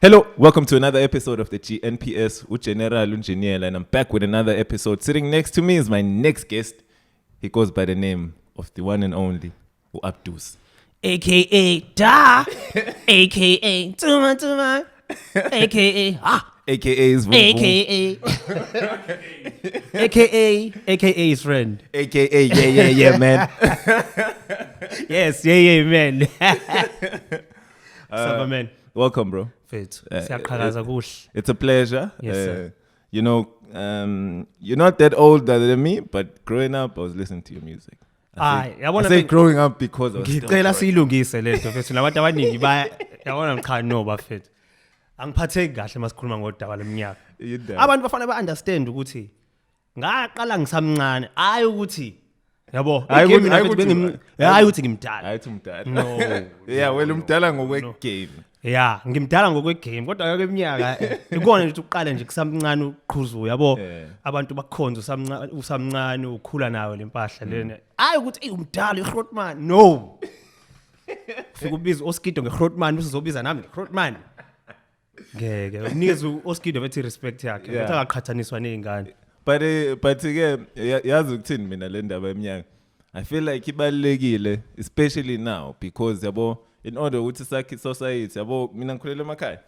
Hello, welcome to another episode of the GNPS, General Engineer, and I'm back with another episode. Sitting next to me is my next guest. He goes by the name of the one and only Abdus. AKA Da, AKA Tuma, AKA AKA is AKA AKA his friend. AKA yeah man. Yes, yeah man. Saba man. Welcome, bro. Fit. Siyaqhakaza kuhle. It's a pleasure. Yes, sir. You're not that older than me, but growing up, I was listening to your music. I say growing up because I was ngicela siyilungise lento mfethu nabantu abaningi yabona ngicha no bafethu angiphatheki kahle masikhuluma ngodaba leminyaka abantu bafana ba-understand ukuthi ngaqala ngisamncane hayi ukuthi yabo hayi ukuthi ngimdala hayi ukuthi umdala no yeah well umdala ngokwe-game yeah ngimdala ngokwe-game kodwa yonke iminyaka ikona nje uqala nje kusamncane uqhuzu yabo abantu bakukhonza usamncane ukhula nawe lempahla lena hayi ukuthi umdala iGrootman no ufika ubiza uSkido ngeGrootman usizobiza nami ngeGrootman ngeke unikeze uSkido bethi respect yakhe ukuthi akaqhathaniswa nezingane but ke yazi ukuthini mina le ndaba eminyaka I feel like ibalekile especially now because yabo in order ukuthi sakhe society yabo mina ngikhulela emakhaya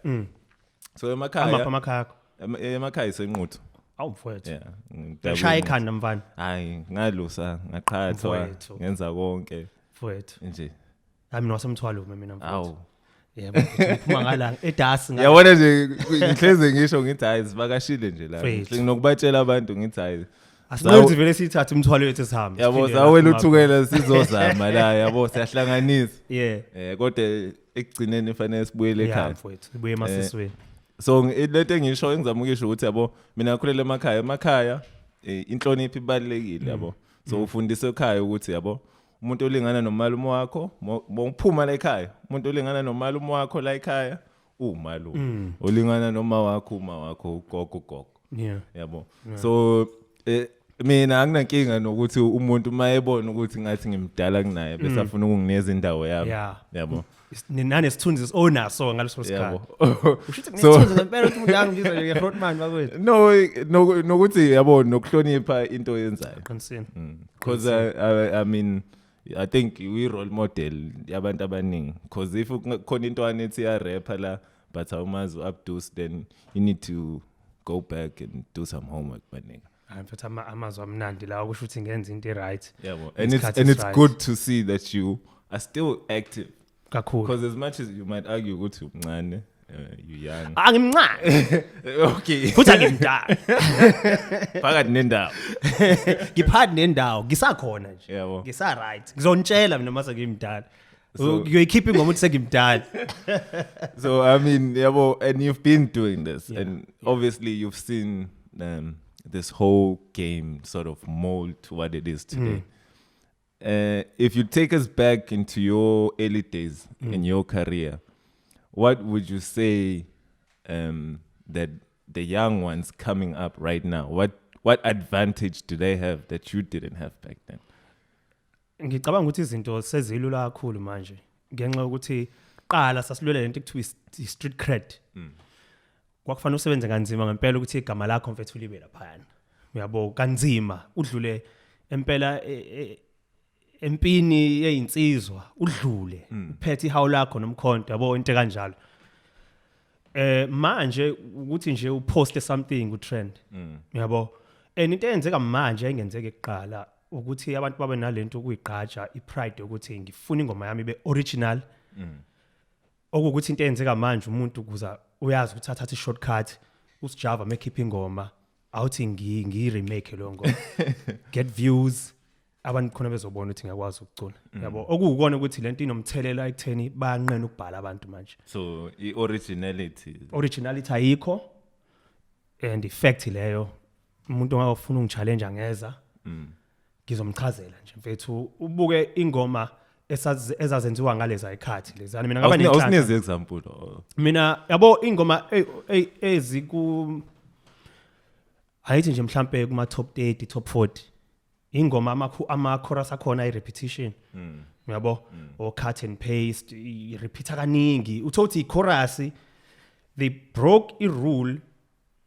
so emakhaya isenquthu awumfowethu yeah shaya ikhanda mfana hayi ngalusa ngaqhathwa ngenza konke mfowethu nje nami nowasemthwalo mina mfowethu yebo uphuma ngalanga edasi yabona nje ngihleze ngisho ngithi hayi sivakashile nje la nginokubatshela abantu ngithi hayi asinqothi vele sithatha umthwalo wethu sihambe yabo sawela uthukela sizozama la yabo siyahlanganisa kodwa ekugcineni fanele sibuyele ekhaya mfowethu sibuye emasisweni so lento engisho engizama ukisho ukuthi yabo mina ngikhulela emakhaya inhlonipho ibalekile yabo so ufundise ekhaya ukuthi yabo umuntu olingana nomalume wakho mokuphuma la ekhaya umuntu olingana nomalume wakho la ekhaya umalume olingana noma wakho uma wakho ugogo yabo so mina anginankinga nokuthi umuntu mayebona ukuthi ngathi ngimdala kunaye bese afuna ukungineza indawo yami yabo nane sithunzi onaso ngaleso sikhathi ushithi ngisithunzi ngempela ukuthi umuntu angibizwa ngeGrootman bakwethu no nokuthi yabo nokuhlonipha into oyenzayo because I mean I think we role model yabantu abaningi because if khona into anethi ya rapper la but awumazi uAbdus then you need to go back and do some homework baningi mfethu amazwi amnandi la ukusho ukuthi ngenza into right yabo and it's right. Good to see that you are still active kakhulu because as much as you might argue ukuthi umncane you young angimncane okay futhi angimdala phakathi nendawo ngiphakathi nendawo ngisakhona nje yabo ngisa right ngizontshela mina mase ngimdala you're keeping ngomuntu sengimdala so I mean yabo and you've been doing this and obviously you've seen this whole game sort of mold to what it is today. If you take us back into your early days in your career, what would you say that the young ones coming up right now, what advantage do they have that you didn't have back then? Ngicabanga ukuthi izinto sezilula kakhulu manje ngenxa ukuthi qala sasilwela lento ekuthiwa street cred. Kwakufanele usebenze kanzima ngempela ukuthi igama lakho mfethu libe laphana uyabo kanzima udlule empela empini yeyinsizwa udlule uphethe ihawu lakho nomkhonto yabo into kanjalo manje ukuthi nje uposte something ku trend uyabo into eyenzeka manje engenzeke ekuqala ukuthi abantu babe nalento ukuyigqaja ipride ukuthi ngifuna ingoma yami ibe original okuthi into eyenzeka manje umuntu kuza uyazi ukuthi athatha i-shortcut usijava mekhipha ingoma awuthi ngi-remake lo ngoma get views abantu khona bezobona ukuthi ngiyakwazi ukucula yabo okukona ukuthi lento inomthelela ekutheni bayanqena ukubhala abantu manje so i-originality ayikho and effect leyo umuntu ongafuna ungichallenge angeza ngizomchazela nje mfethu ubuke ingoma ezazenziwa ngaleza ikhathi lezana mina ngaba nenhlanhla awusineze example mina yabo ingoma eziku ayithi nje mhlambe kuma top 30 top 40 ingoma ama chorus akhona i repetition uyabo o cut and paste i repeat kaningi uthothi i chorus they broke a rule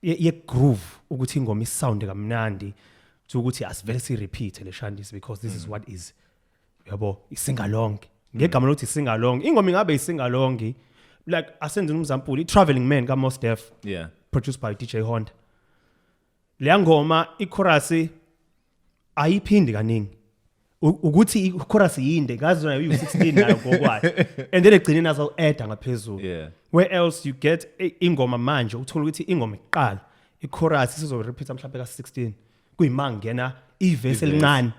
ye groove ukuthi ingoma isound kamnandi ukuthi asivele si repeat le shandisi because this is what is yabo sing along ngegama lokuthi sing along ingoma ingabe sing along like asenze umzampuli I Traveling Man ka Mos Def produced by DJ Honda le ngoma I chorus ayiphindi kaningi ukuthi I chorus yinde ngazi nayo u16 nayo kokwayo and then egcine nazo add ngaphezulu where else you get ingoma manje uthola ukuthi ingoma iqala I chorus sizo repeat mhlawumbe ka 16 kuyimanga ngena iverse elincane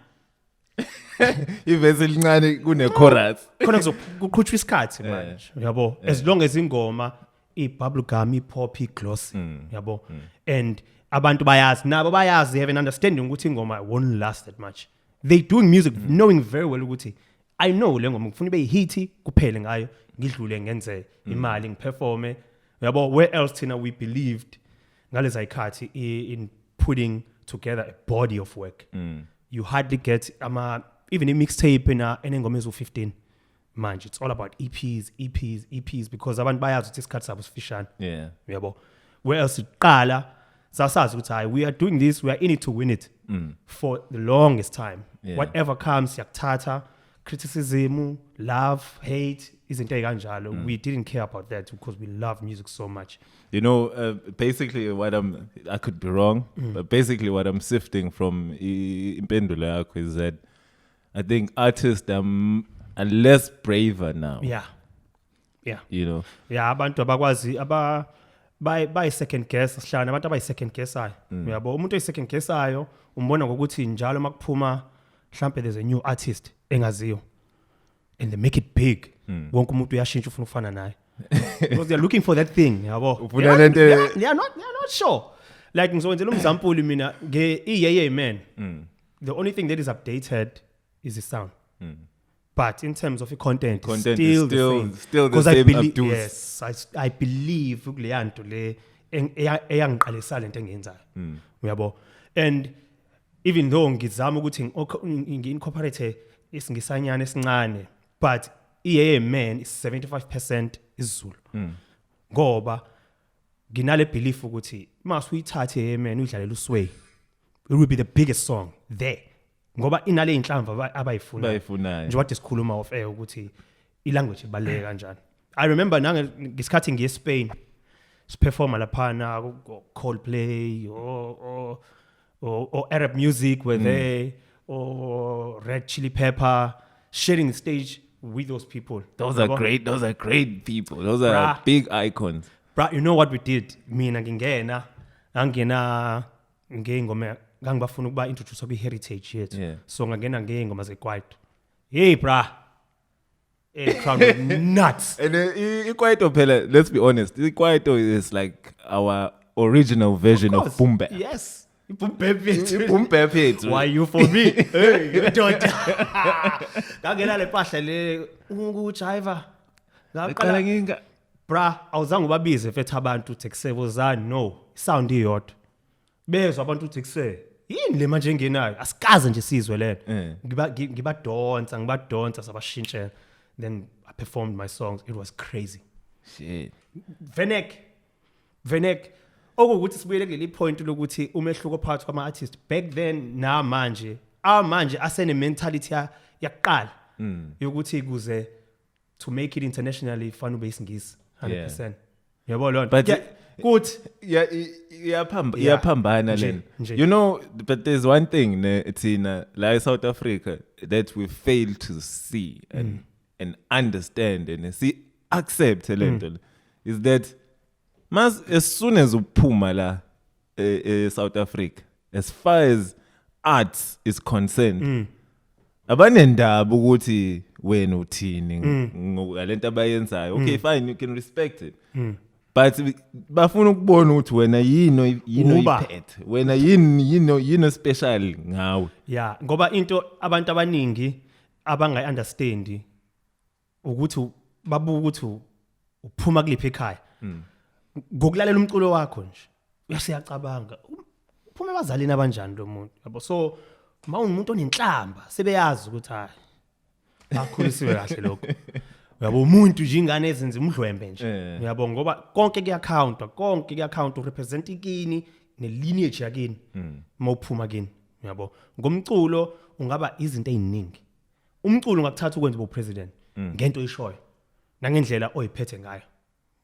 iverse elincane kune chorus khona kuzoqhutshwa isikhathi manje yabo as long as ingoma bubblegum pop glossy yabo and abantu bayazi nabo bayazi have an understanding ukuthi ingoma won't last that much they doing music knowing very well ukuthi I know le ngoma ngifuna ibe hit kuphele ngayo ngidlule ngenze imali ngiperforme yabo where else thina we believed ngalezi ikhathi in putting together a body of work you hardly get even a mixtape enengoma ezu15 manje it's all about EPs because abantu bayazi ukuthi isikhathi sabo sifishane yabo where else iqala sasazi ukuthi we are doing this we are in it to win it for the longest time whatever comes yakuthatha criticism love hate izinto ezikanjalo we didn't care about that because we love music so much you know basically I could be wrong but basically what I'm sifting from impendulo yakho is that I think artists are less braver now you know abantu abakwazi by second guess sihlana abantu abayi second guessayo uyabo umuntu oyi second guessayo umbona ngokuthi njalo makuphuma mhlambe there's a new artist engaziyo and they make it big wonke umuntu uyashintsha ufuna ufana naye because they are looking for that thing yabo ufuna lento they are not sure like ngizowenzela umzampuli mina nge man the only thing that is updated is the sound but in terms of the content still the same Abdus. Yes I believe kuleyanto le eyangiqalisa lento engenzayo uyabo and even though ngizama ukuthi ngi-incorporate isingisanyana esincane but man is 75% isiZulu ngoba nginale belief ukuthi mase uyithathe man udlalela usway it will be the biggest song there ngoba inale inhlamvu abayifunayo nje wathi sikhuluma off air ukuthi ilanguage ibaleka kanjani I remember ngesikhathi ngiye Spain siperforma laphana Coldplay or Arab music were there or Red Chili Pepper sharing the stage with those people those are great people those are big icons bro you know what we did mina ngangena ngengoma ngangibafuna ukuba introduce ku heritage yethu so ngangena ngengoma zekwaito hey bra crowd was nuts and ikwaito phela let's be honest ikwaito is like our original version of boom bap yes boom bap why you for me hey don't ngangena le phahla le ukujiva ngaqala nginga bra awuzange ubabize mfethu abantu uthi kusebozani no sound iyodwa bezwe abantu uthi kuse yini le manje engenayo asikaze nje sizwe lena ngibadonsa sabashintshela then I performed my songs it was crazy shit Venek okuthi sibuyele kuleli point lokuthi umehluko phakathi kwama artists back then na manje asene mentality yaqala yokuthi kuze to make it internationally fana ube isingisi 100% yabo lonto good iyaphambana lena you know but there's one thing thina la South Africa that we fail to see and understand and see accept lento is that as soon as uphuma la South Africa as far as arts is concerned abanendaba ukuthi wena uthini ngalento abayenzayo okay fine you can respect it but bafuna ukubona ukuthi wena yino iphethe wena yino special ngawe ngoba into abantu abaningi abangayi understand ukuthi babuka ukuthi uphuma kuliphi ekhaya ngokulalela umculo wakho nje uyasiyacabanga uphume abazalini abanjani lo muntu yabo so mawumuntu onenhlamba sebeyazi ukuthi hayi bakhulisiwe kahle lokho Uyabo umuntu nje ingane ezenza umdlwembe nje. Uyabo ngoba konke kuyaccount represent ikini nelineage yakini. Mawuphuma kini. Uyabo ngomculo ungaba izinto eziningi. Umculo ungakuthatha ukwenza ube president ngento oyishoyo nangendlela oyiphethe ngayo.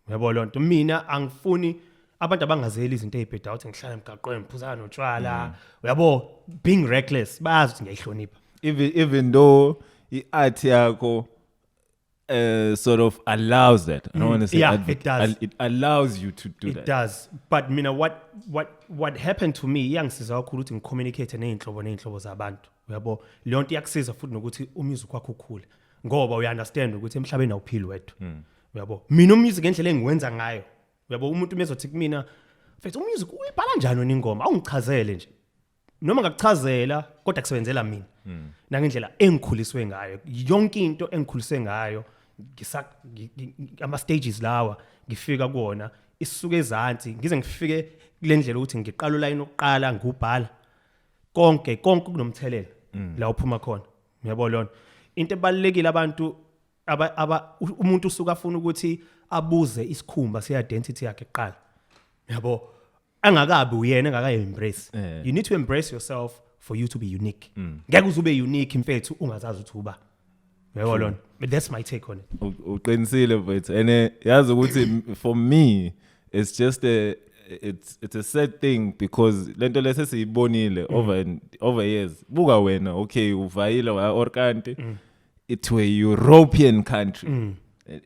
Uyabo lonto mina angifuni abantu abangazeli izinto ezibheda ukuthi ngihlala emgaqweni ngiphuzana notshwala. Uyabo being reckless bayazi ukuthi ngiyayihlonipha. Even though i-art yakho sort of allows that. I don't want to say it does. It allows you to do that. It does. But mina what happened to me iyangisiza kakhulu ukuthi ngicommunicate neinhlobo zabantu. Uyabo leyo nto iyakusiza futhi nokuthi umusic wakho ukhule. Ngoba uya understand ukuthi emhlabeni awuphili wedwa. Uyabo mina umusic ngendlela engiwenza ngayo. Uyabo umuntu mezothi kumina mfethu umusic uyibhala njani wena ingoma awungichazele nje. Noma ngakuchazela kodwa kusebenzela mina. Nangendlela engikhuliswe ngayo. Yonke into engikhuliswe ngayo ama stages lawa ngifika kuona isuke ezansi ngize ngifike kule ndlela ukuthi ngiqala uline oqala ngubhala konke kunomthelela la uphuma khona uyabo lona into ebalekile abantu umuntu usuka afuna ukuthi abuze isikhumba se-identity yakhe eqala yabo angakabi uyena engaka-embrace you need to embrace yourself for you to be unique ngeke uzube unique mfethu ungazazi ukuthi uba yabo lona but that's my take on it uqinisile mfethu and yazi ukuthi for me it's just it's a sad thing because lento lese siyibonile over years buka wena okay uvayile wa orkanti it's a European country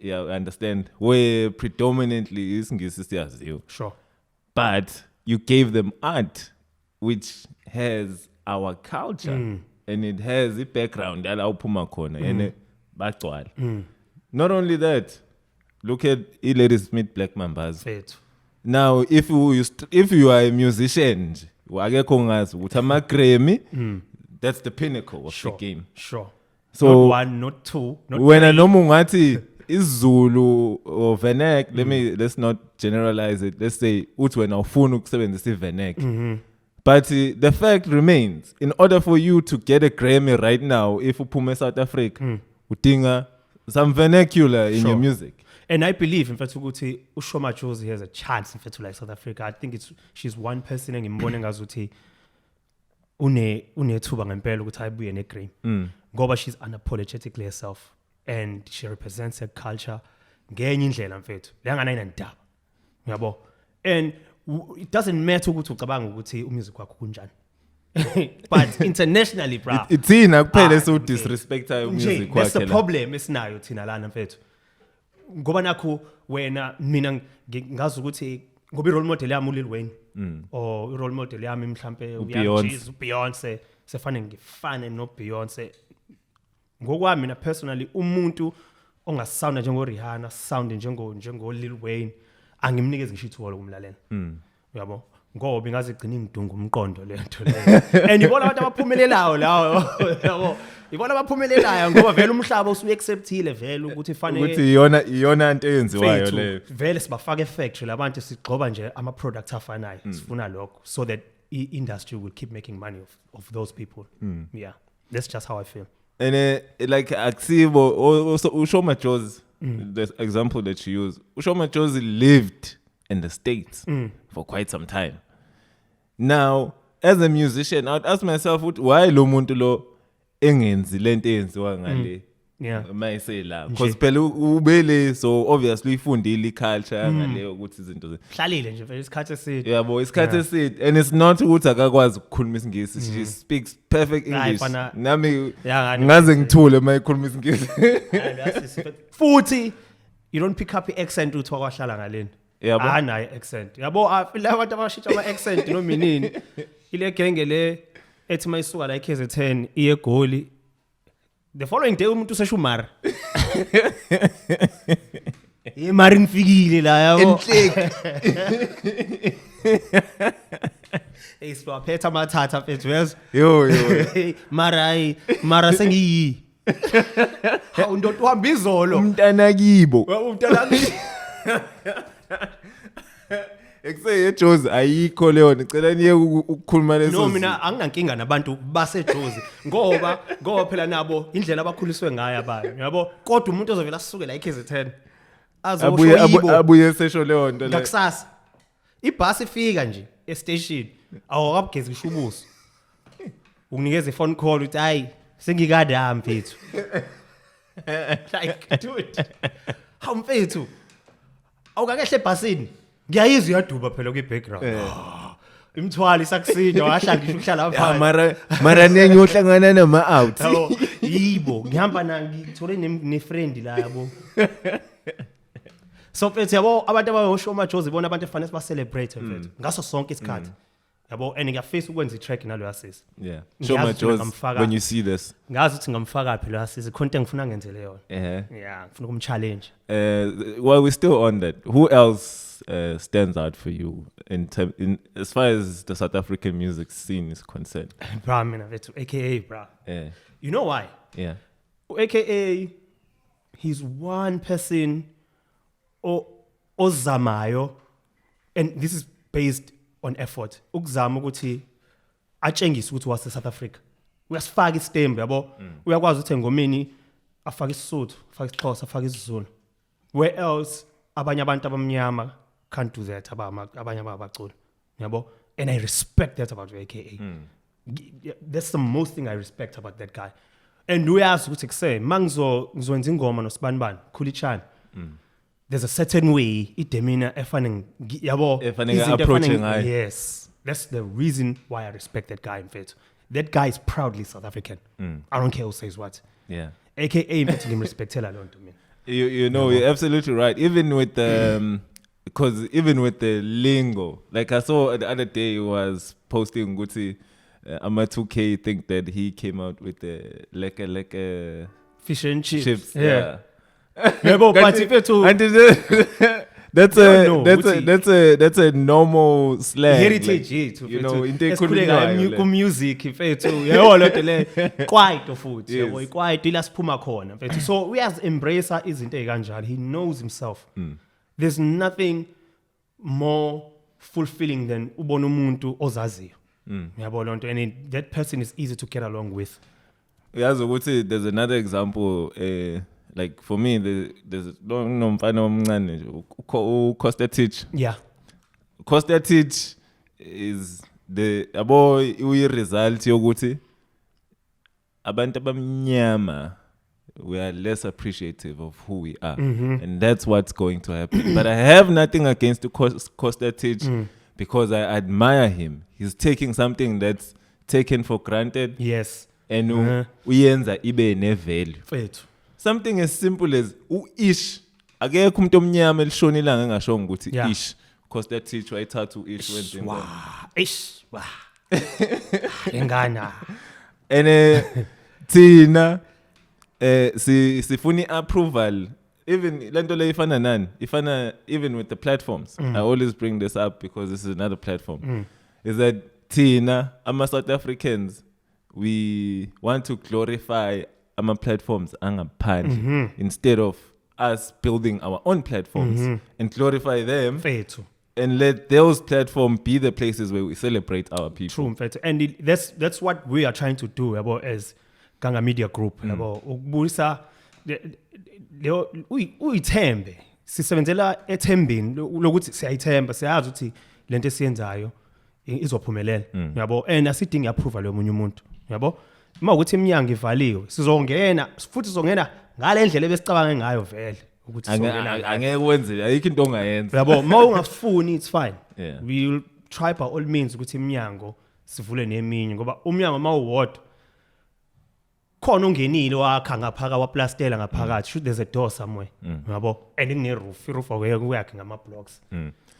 yeah I understand where predominantly isingisi siyaziyo sure but you gave them art which has our culture and it has a background yala uphuma khona and bagcwala not only that look at Lady Smith Black Mambas now if you are a musician akekho ngazi ukuthi ama Grammy that's the pinnacle of the game sure so not one not two not wena noma ungathi isiZulu or Venek let's not generalize it let's say uthi wena ufuna ukusebenzisa iVenek but the fact remains in order for you to get a Grammy right now if uphuma South Africa udinga some vernacular in your music and I believe in fact ukuthi uShoma Jozi has a chance in fact like South Africa I think she's one person engimbone ngazuthi unethuba ngempela ukuthi ayibuye neGrammy ngoba she's unapologetically herself and she represents her culture ngenye indlela mfethu lengana ndaba uyabo and it doesn't matter ukuthi ucabanga ukuthi umusic wakho kunjani but internationally bro ithina kuphela so disrespect music wakhe that's the problem esinayo thina lana mfethu ngoba nakho wena mina ngazi ukuthi ngoba i-role model yami uLil Wayne or i-role model yami mhlambe uBeyonce sefane ngifane noBeyonce ngokwami mina personally umuntu ongasound njengoRihanna sound njengoLil Wayne angimnikeze ngisho ithuba kumlalela uyabo ngoba ingazigcina ingidunga umqondo lento leyo and ibona abantu abaphumelelayo lawo yabo ibona abaphumelelayo ngoba vele umhlaba usuacceptile vele ukuthi fanele ukuthi iyona into eyenziwayo leyo vele sibafaka efactory labantu sigxoba nje ama products afanayo sifuna lokho so that industry will keep making money of those people yeah that's just how I feel and like akusibo also uShoma Jozi the example that you use uShoma Jozi lived in the States for quite some time now as a musician I'd ask myself why lo muntu lo engenzi lento eyenziwa ngale mayise la because phela ubele so obviously ifundile iculture ngale ukuthi izinto hlalile nje vele isikhathi eside yabo isikhathi eside and it's not ukuthi akakwazi ukukhuluma isingisi she speaks perfect English nami ngaze ngithule mayikhuluma isingisi futhi you don't pick up i-accent uthi wakwahlala ngaleni yabo anayo accent yabo la abantu abashintsha ama accent no minini ile genge le ethi mayisuka la eKZN iye Goli the following day umuntu useshumara imari nifikile la yabo isiphetha amathatha mfethu yazi yo mara sengiyi undodo uhamba izolo umntana kibo Ekuse eJozi ayikho leyo ngicela niye ukukhuluma leso. No mina anginankinga nabantu baseJozi ngoba phela nabo indlela abakhuliswe ngayo abayo yabo kodwa umuntu ozovela asuke la iKZN abuye sesho leyo nto le. ngakusasa ibhasi ifika nje e-station awakabugezi ishubuso ukunikeza iphone call uthi hayi sengikada mfethu like dude how mfethu awukakehle ebhasini ngiyayizwa yaduba phela kwi-background imthwali isakusinya wahlala ngisho ukuhlala phansi mara nenye uhlangana nama out yibo ngihamba ngithole ne-friend la yabo so mfethu yabo abantu abawusho amaJozi bona abantu efanele ba celebrate mfethu ngaso sonke isikhathi yabo and ngiyafisa ukwenza i-track nalo yasisi yeah show amaJozi when you see this ngazi ukuthi ngamfaka phi lo yasisi content ngifuna ngenzele yona yeah ngifuna ukumchallenge while we still on that who else stands out for you in as far as the South African music scene is concerned? Bra mina vethu aka bra. Yeah. You know why? Yeah. AKA he's one person ozamayo and this is based on effort. Ukuzama ukuthi atshengise ukuthi wase South Africa. Uyasifaka istembu yabo. Uyakwazi ukuthi ngomini afake isisuthu, afake isiXhosa, afake isiZulu. Where else abanye abantu abamnyama can't do that abanye abaculi yabo and I respect that about AKA that's the most thing I respect about that guy and uyazi ukuthi kuse mangizowenza ingoma noSibanibani Khulichana there's a certain way idemeanor efane yabo approaching yes that's the reason why I respect that guy in fact that guy is proudly South African I don't care who says what yeah AKA in fact ngimrespectela lonto mina you know you're absolutely right even with because even with the lingo, like I saw the other day, he was posting Gucci, Ama 2K think that he came out with the like a fish and chips. Yeah. That's a normal slang. Heritage, like, you know, in the music, quite of food. Quite ilaspuma corner. So we as embracer isn't a ganjal. He knows himself. There's nothing more fulfilling than ubona umuntu ozaziyo. Yabona nto and that person is easy to get along with. Yeah, so there's another example like for me there's no mfana omncane uCosta Teach. Yeah. Costa Teach is the result yokuthi abantu abamnyama we are less appreciative of who we are. And that's what's going to happen. But I have nothing against the Costa Teach because I admire him. He's taking something that's taken for granted. Yes. And uyenza ibe ne value. Fethu. Something as simple as ish. Akekho umuntu omnyama elishona ilanga engashongo ukuthi ish. Costa Teach wayithatha ish wenze ingoma. Ish. Engana. And Tina sifuni approval even lento le ifana nani even with the platforms I always bring this up because this is another platform is that Tina ama South Africans we want to glorify ama platforms angaphandle instead of us building our own platforms and glorify them and let those platforms be the places where we celebrate our people. True, and that's what we are trying to do about as Ganga Media Group yabo ukubuyisa uyithembe sisebenzela ethembeni lokuthi siyayithemba siyazi ukuthi lento esiyenzayo izophumelela yabo and asidingi approval yomunye umuntu yabo uma ukuthi iminyango ivaliwe sizongena futhi sizongena ngalendlela ebesicabange ngayo vele ukuthi sizongena angeke wenze ayikho into ongayenza yabo uma ungafuni it's fine we will try by all means ukuthi iminyango sivule neminye ngoba umnyango mawuwodwa khona ungenile wakha ngaphaka waplastela ngaphakathi should there's a door somewhere yabo and ine roof yakhe ngama blocks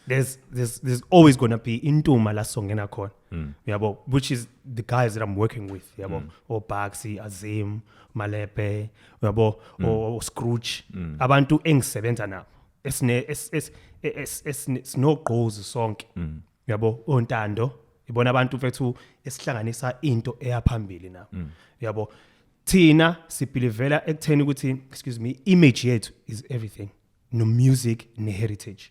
there's always going to be intuma la songena khona yabo which is the guys that I'm working with yabo o Baxi Azim Malepe yabo o Scrooge abantu engisebenza nabo es no goals sonke yabo ontando ibona abantu mfethu esihlanganisa into eyaphambili nabo yabo Tina sibelivela ekutheni ukuthi excuse me image yethu is everything no music ne heritage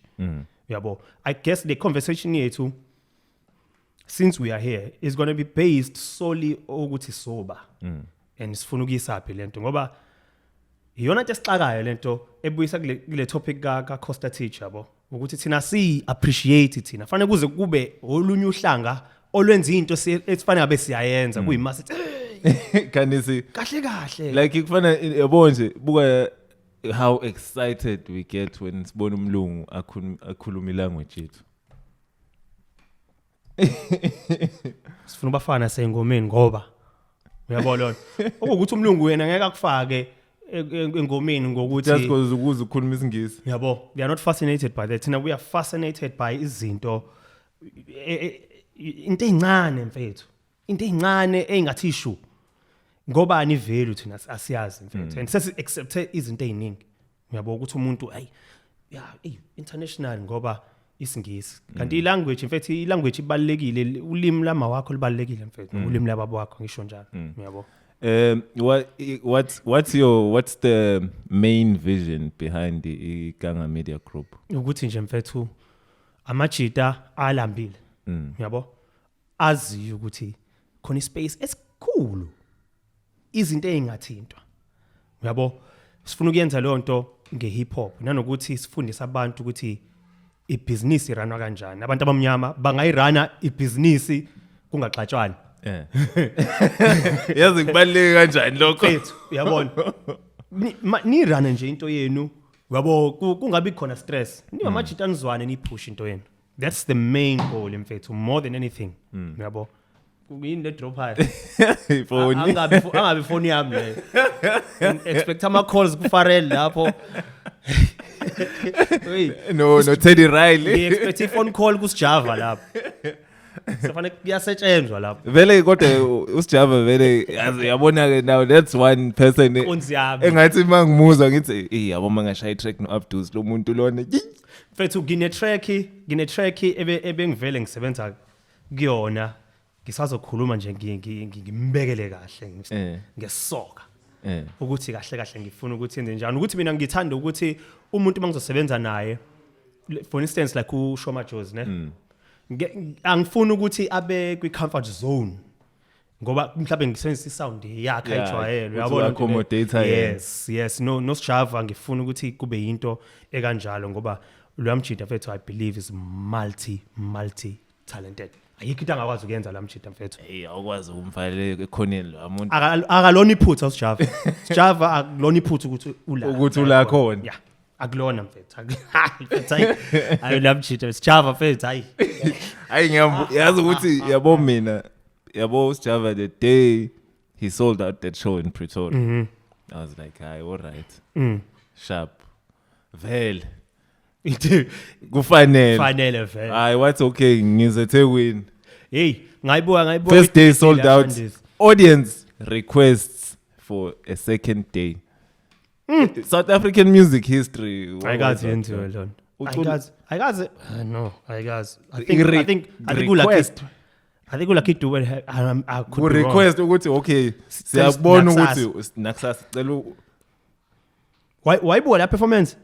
Yabo, I guess the conversation yethu since we are here is going to be based solely ukuthi sober and sifuna ukuyisaphi lento ngoba iyona nto esixakayo lento ebuyisa kule topic ka Costa teacher yabo ukuthi thina si appreciate thina fanele kuze kube olunye uhlanga olwenza into esifanele ngabe siyayenza kuyimasi kanisi kahle like ikufana yabo nje buka how excited we get when sibona umlungu akhuluma ilanguage yethu sifuna bafana sengomeni ngoba uyabona ukuthi umlungu wena ngeke akufake engomeni ngokuthi just because ukuze ukhuluma isingisi yabo they are not fascinated by that thina we are fascinated by izinto into ezincane mfethu into ezincane engathi issue ngoba ani value thina asiyazi mfethu and sesi accept izinto eziningi uyabo ukuthi umuntu ay international ngoba isingisi kanti ilanguage mfethu ilanguage ibalekile ulimi lama wakho libalekile mfethu ulimi lababo wakho ngisho njalo uyabo what's the main vision behind the Ganga Media Group ukuthi nje mfethu amajita alambile uyabo azi ukuthi khona ispace esikhulu izinto ezingathintwa uyabo sifuna ukuyenza leyo nto ngehip hop nanokuthi sifundise abantu ukuthi ibusiness iranwa kanjani abantu abamnyama bangayirana ibusiness kungaxatshwana yazi kubaleke kanjani lokho uyabona ni run nje into yenu yabo kungabi khona stress ni amajita nizwane ni push into yenu that's the main goal mfethu more than anything yabo kuyini le drop high phone angabi phone yami le expect ama calls ku Farrell lapho no Teddy Riley expect phone call ku Java lapho sifane kuyasetshenzwa lapho vele kodwa uSjava vele yabona ke now that's one person engathi mangimuzwa ngithi yabo mangashaya track no Abdus lo muntu lona mfethu gine track ebengivele ngisebenza kuyona ngisazokhuluma nje ngimbekele kahle ngesoka ukuthi kahle ngifuna ukuthi enze njani ukuthi mina ngithanda ukuthi umuntu mangizosebenza naye for instance like uShoma Jones ne angifuni ukuthi abe kwi comfort zone ngoba mhlawumbe ngisebenzisa isound yakhe ayijwayele uyabona yes no Java ngifuna ukuthi kube yinto ekanjalo ngoba lwamjida mfethu I believe is multi talented ayikho into angakwazi ukuyenza lamjida mfethu awukwazi ukumfayele ekhoneni lo umuntu akalona iphutha uSjava Java akulona iphutha ukuthi ula khona yeah akulona mfethu ayi lamjida Java mfethu hayi ngiyazi ukuthi yabo mina yabo uSjava the day he sold out that show in Pretoria I was like all right sharp vele kufanele vele hayi what's okay ngizethekwini hey ngayibuka first day sold out audience requests for a second day South African music history I got into it alone I got no I think ulaki do I could request ukuthi okay siyabona ukuthi nakusasa sicela why la performance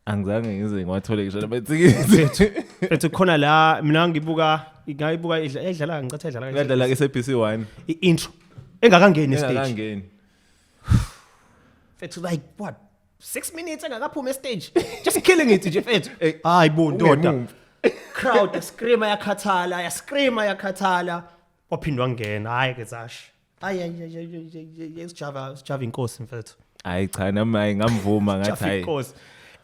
angizange ngize ngiwathole ngisho labetsikisi ethu khona la mina ngayibuka edlala ngicatha edlala ke SABC1 intro engakangeni stage fethu like what 6 minutes engakaphuma stage just killing it nje fethu hayi bo ndoda crowd scream yakhathala waphindwa ngena hayi ke zash hayi Java inkosi mfethu hayi cha nami ngamvuma ngathi hayi inkosi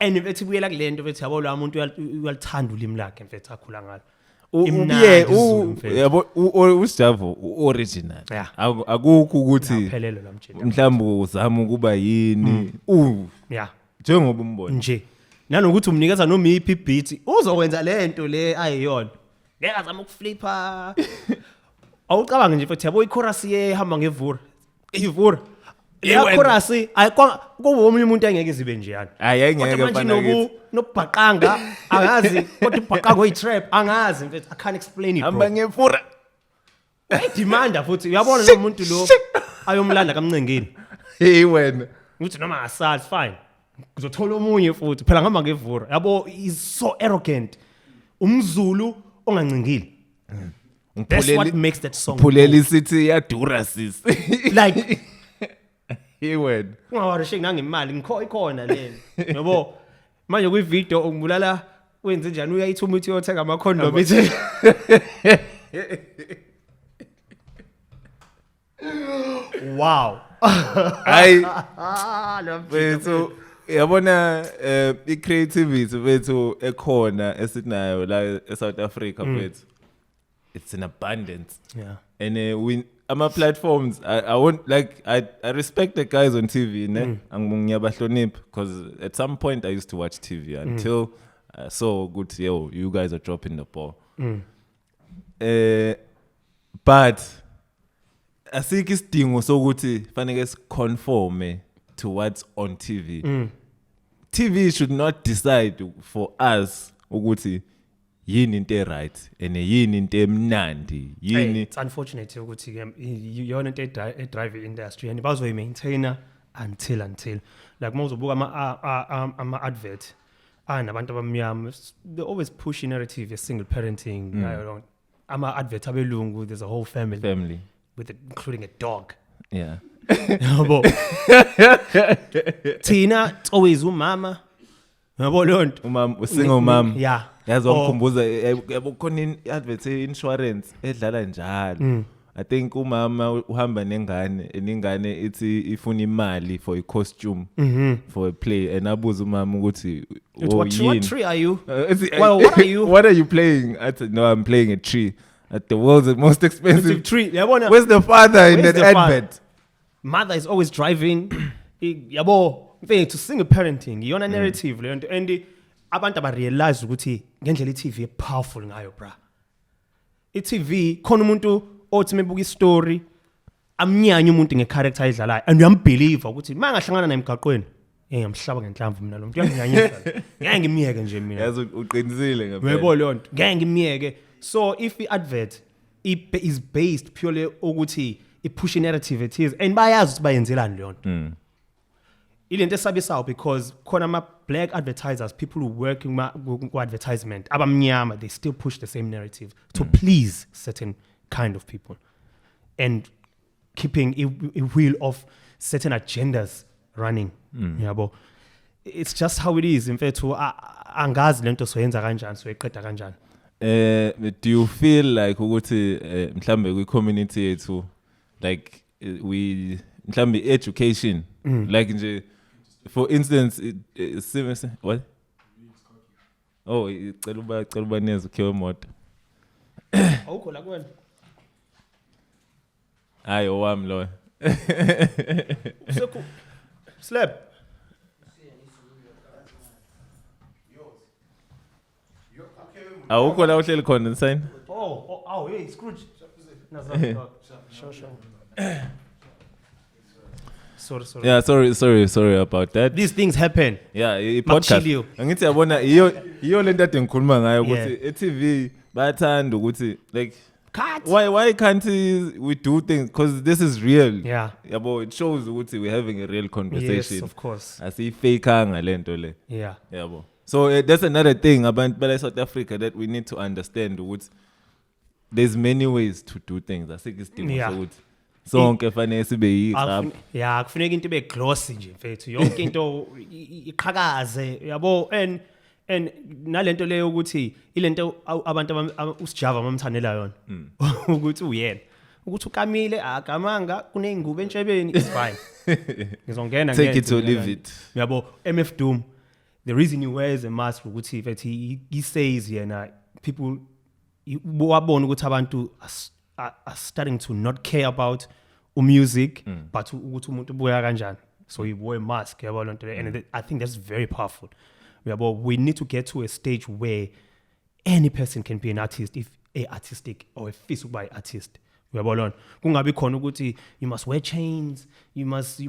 and bethi buyela kulento bethi yabo lo muntu uyalithanda ulimi lakhe mfethu akhula ngalo yabo uSjava original akukho ukuthi uphelelo lamjini mhlawumbe uzama ukuba yini yeah njengoba umbona nje nanokuthi umnikeza noma iphi beat uzokwenza lento le ayiyona ngeke azama ukuflipa awucabange nje futhi yabo ichorus yehamba ngevura ivura ya chorus kuwo omunye umuntu engeke zibe nje yani ayengeke manje nobhaqanga angazi kodwa ubhaqanga oyitrap angazi mfethu I can't explain it hamba ngevura demanda futhi uyabona lo muntu lo ayomlanda kamncengeni hey wena uthi noma asali fine ngizothola omunye futhi phela ngihamba ngevura yabo is so arrogant umZulu ongancingile. That's what makes that song. Puleli sithi yadura sis. Like He went. ungawari shake nangemali ikhona lena. Yabo manje kwi video ungibulala wenze njani uyayithuma uthi uyothenga ama condom ithi. Wow. Hayi bethu yabona I-creativity bethu ekhona esinayo la eSouth Africa bethu. It's in abundance. Yeah. And we ama-platforms, I won't like I respect the guys on TV, ne? Ngiyabahlonipha because at some point I used to watch TV until I saw good, yo, you guys are dropping the ball. But asikho isidingo sokuthi fanele siconforme to what's on TV. TV should not decide for us ukuthi yini into right and yini into emnandi yini. It's unfortunate ukuthi ke yona into drive industry and bazoyi maintainer until like mawuzobuka ama advert nabantu abamnyama they always push narrative of single parenting ama advert abelungu there's a whole family with including a dog. Yeah. Yabo. Tina it's always umama. Yabo lonto. Umama single mom. Yeah. Yazi wamkhumbuza yabo khona advert insurance edlala njalo. I think umama uhamba nengane ithi ifuna imali for a costume for a play and abuza umama ukuthi what tree are you? Well, what are you? What are you playing? I said no, I'm playing a tree at the world's most expensive tree. Yabona. Where's the father in that advert? Mother is always driving. Yabo, mfethu single parenting iyona narrative le nto and abantu aba realize ukuthi ngendlela iTV powerful ngayo bra. iTV khona umuntu othi mebuka istory amnyanya umuntu ngecharacter ayidlalayo and uyambelieve ukuthi mangahlangana naye emgaqweni ngiyamhlaba ngenhlamvu mina lo muntu uyanginyanyisa ngeke ngimiyeke nje mina yazi uqinisile ngempela yebo lo nto ngeke ngimiyeke so if iadvert is based purely ukuthi ipush narrative it is and bayazi ukuthi bayenzelani le nto ilento esabisayo because khona ama black advertisers people who work in advertisement abamnyama they still push the same narrative to please certain kind of people and keeping a wheel of certain agendas running yabo it's just how it is mfethu angazi lento soyenza kanjani soyiqeda kanjani do you feel like ukuthi mhlambe kwi community yethu like we mhlambe education like nje for instance what oh icela uba neza ukhiwe moto awukho la kuwena hayi owami lo usekho slap awukho la uhleli khona sign oh hey Scrooge sure sorry yeah sorry about that. These things happen. Yeah, podcast angithi yabona iyo lento ade ngikhuluma ngayo ukuthi eTV bayathanda ukuthi like why can't we do things because this is real. Yeah yabo it shows ukuthi we're having a real conversation. Yes of course asifake anga lento le. Yeah yabo so that's another thing about South Africa that we need to understand ukuthi there's many ways to do things. Asikho isidingo sokuthi sonke fanele sibe yicap. Yeah kufuneka into ibe glossy nje mfethu yonke into iqhakaze yabo and nalento leyo ukuthi ilento abantu usijava bamthandela yona ukuthi uyena ukuthi ukamile akamanga kunengubo entshebeni is fine ngizongena take it or leave it yabo MF Doom the reason he wears a mask ukuthi mfethu he says yena people wabona ukuthi abantu are starting to not care about music but ukuthi umuntu ubuya kanjani so he wore a mask yabo lonto and I think that's very powerful yabo we need to get to a stage where any person can be an artist if a artistic or a physical by artist yabo lonto kungabi khona ukuthi you must wear chains you must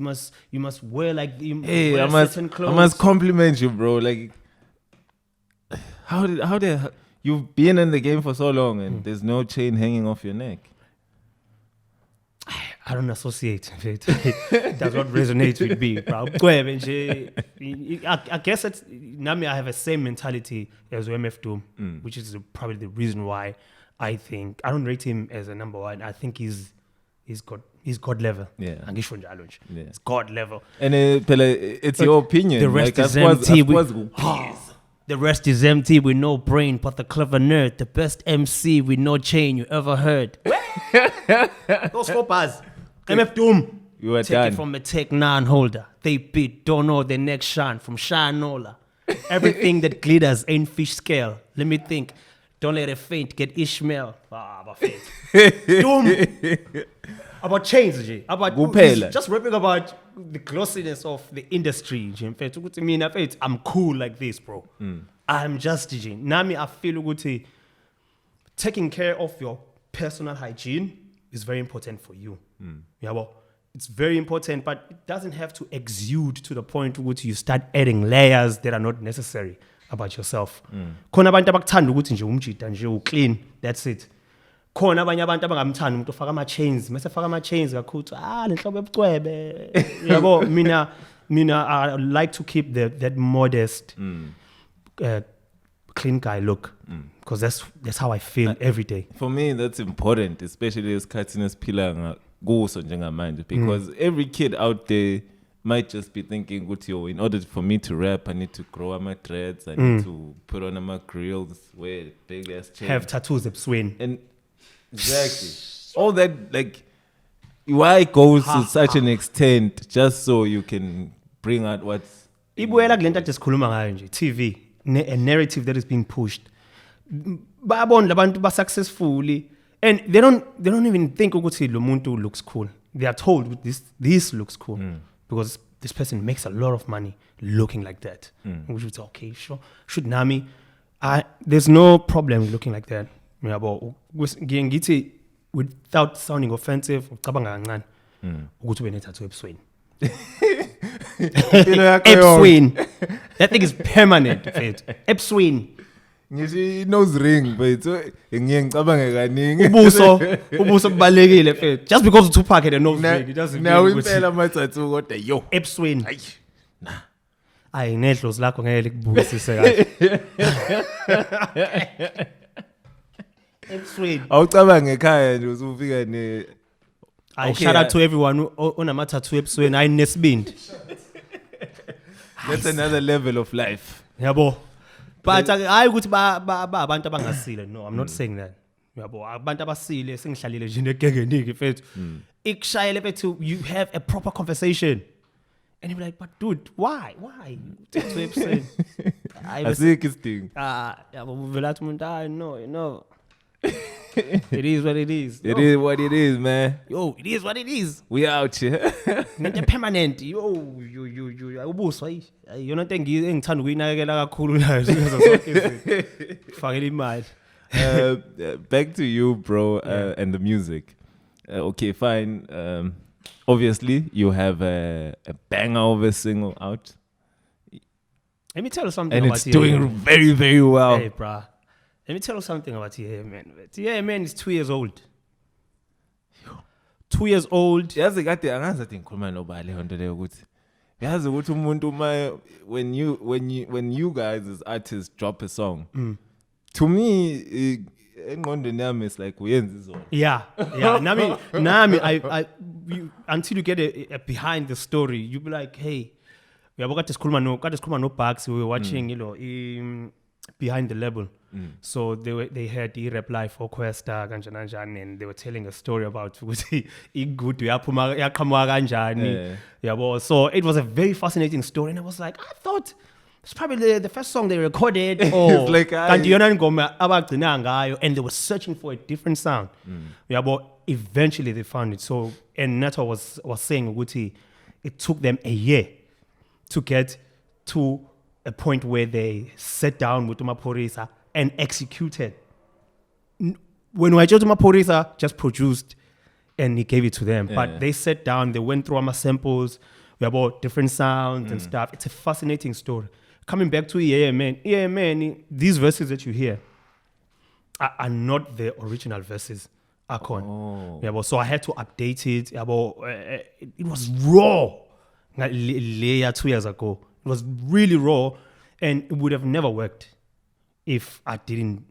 wear like hey I must compliment you bro like how did you've been in the game for so long and there's no chain hanging off your neck. I don't associate. It does not resonate with me, bro. I guess it's Nami. I have the same mentality as MF Doom, which is probably the reason why I think I don't rate him as a number one. I think he's God level. Yeah. It's God level. And it's your opinion. The rest is empty. The rest is empty with no brain, but the clever nerd, the best MC with no chain you ever heard. Those 4 bars. MF Doom. You were Take done. it from a Tech 9 holder. They beat, don't know their next shine from Shinola. Everything that glitters ain't fish scale. Let me think. Don't let it faint. Get Ishmael. About faint. Doom. About chains, G. About just rapping about the glossiness of the industry, G. I'm cool like this, bro. I'm just G. Nami, I feel good. Taking care of your personal hygiene is very important for you. Yeah, well, it's very important, but it doesn't have to exude to the point where you start adding layers that are not necessary about yourself. Khona abantu abakuthanda ukuthi nje umjida nje uclean, that's it. Khona abanye abantu abangamthandi umuntu ofaka ama chains, mase faka ama chains kakhulu le nhlobo ebucwebe. Yabo mina I like to keep that modest clean guy look because that's how I feel every day. For me that's important, especially esikhathini esiphila kuso njengamanje, because every kid out there might just be thinking, in order for me to rap, I need to grow my dreads, I need to put on my grills, wear big ass chains, have tattoos of swing. And exactly. All that, like, why goes to such an extent just so you can bring out what's... Ibuyela kulento just khuluma ngayo nje, TV, a narrative that is being pushed. Babona labantu ba successfully, and they don't even think ukuthi lo muntu looks cool. They are told this looks cool because this person makes a lot of money looking like that. Which would say, okay, sure. Should Nami, there's no problem looking like that. Without sounding offensive, ukuthi ube ne-tattoo ebusweni. Ebusweni. That thing is permanent. Ebusweni. Ngisho nose ring, but ngiye ngicabange kaningi. Ubuso bubalekile mfethu. Just because of Tupac had a nose ring, it doesn't mean now impela ama-tattoo kodwa yo. Ebusweni. Ayi nedlozi lakho ngeke likubukisise kahle. Ebusweni. Awucabange ekhaya nje usufika ne... Shout out to everyone onama-tattoo ebusweni. Hayi nesibindi. That's another level of life. Yabo. But hayi ukuthi ba abantu abangasile. No, I'm not saying that. Yabo, abantu abasile sengihlalile nje negengeniki mfethu. Ikushayele bethu, you have a proper conversation. And you're like, but dude, why? Tattoo ebusweni. Asikho isidingo. Yabo vela umuntu no. It is what it is. It is what it is, man. Yo, it is what it is. We out here. Nento permanent. Yo, ubuswa yi. Yona into engithanda ukuyinakekela kakhulu la zonke izinto. Fakela imali. Back to you, bro, and the music. Okay, fine. Obviously, you have a banger of a single out. Let me tell you something and about it's doing very, very well. Hey, bruh. Let me tell you something about TA Man. TA Man is 2 years old. 2 years old. Yazi kade angazi athi ngikhuluma nobani honto leyo ukuthi yazi ukuthi umuntu when you guys as artists drop a song, to me engqondweni yami is like uyenza izona. Yeah. Nami until you get a behind the story, you be like, hey, uyabo kade sikhuluma no Bugs, we were watching behind the label. So they had rap live for Questa kanjani, and they were telling a story about ukuthi igudu yaqhamuka kanjani. Yabo. So it was a very fascinating story, and I was like, I thought it's probably the first song they recorded, or like kanti yona ngoma abagcina ngayo, and they were searching for a different sound. Yabo. Eventually they found it. So, and Neto was saying ukuthi it took them a year to get to a point where they sat down with Maphorisa and executed. When Wajoto Maphorisa just produced and he gave it to them, but they sat down, they went through our samples, we about different sounds and stuff. It's a fascinating story. Coming back to man, these verses that you hear are not the original verses. akhona yabo, so I had to update it yabo. It was raw layer 2 years ago. It was really raw, and it would have never worked if I didn't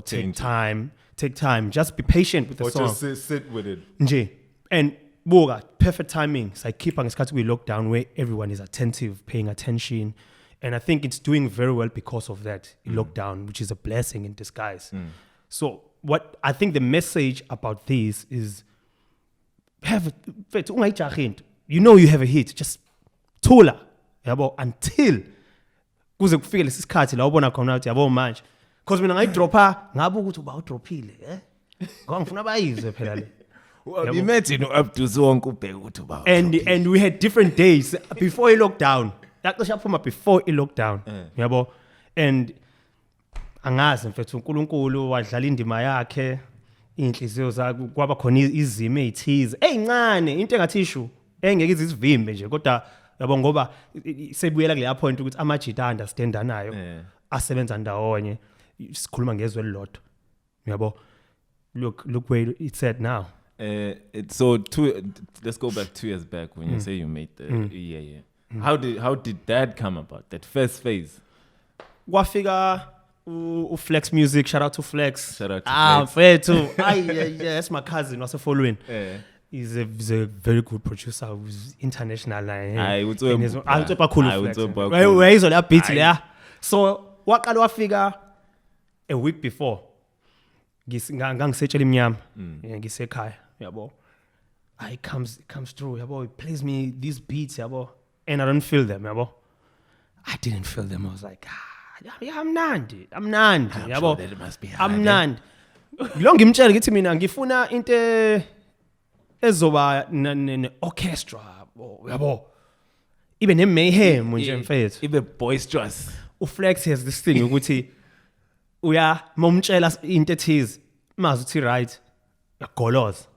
take time, just be patient with the song, just sit with it nje. And boga perfect timing. So I keep on we lockdown where everyone is attentive, paying attention, and I think it's doing very well because of that lockdown, which is a blessing in disguise. So what I think the message about this is, you know you have a hit, just tula yabo until kuze kufike lesikhathi la ubona khona ukuthi yabo manje, because mina ngayidropa ngabe ukuthi uba udropile ngoba ngifuna bayizwe phela le. Imagine Abdus wonke ubheka ukuthi uba and we had different days before I lockdown. Yaqesha phuma before I lockdown yabo, and angazi mfethu uNkulunkulu wadlala indima yakhe, inhliziyo zakhe kwaba khona izimo ezithize ezincane, into engathi issue engeke izivimbe nje, kodwa yabo ngoba sebuyela kule point ukuthi amajita understand nayo asebenza ndawonye, sikhuluma ngezwe elilodwa yabo. Look where it's at now. So let's go back 2 years back when you say you made the How did that come about, that first phase? Wafika Flex Music, shout out to Flex. Flex. Fair too. That's my cousin, also following. He's a very good producer who's international. Where is all that beat there? So wafika a week before. Ngangisetshela imnyama ngisekhaya yabo, it comes through yabo, it plays me these beats yabo, and I don't feel them yabo. I didn't feel them. I was like, I'm nandi yabo, sure must be I'm nandi. Lo ngimtshela ngithi mina ngifuna into ezoba ne orchestra yabo, ibe ne mayhem nje mfethu, ibe boisterous. Uflex has this thing ukuthi uya momtshela into ethize mazi uthi right yagoloza,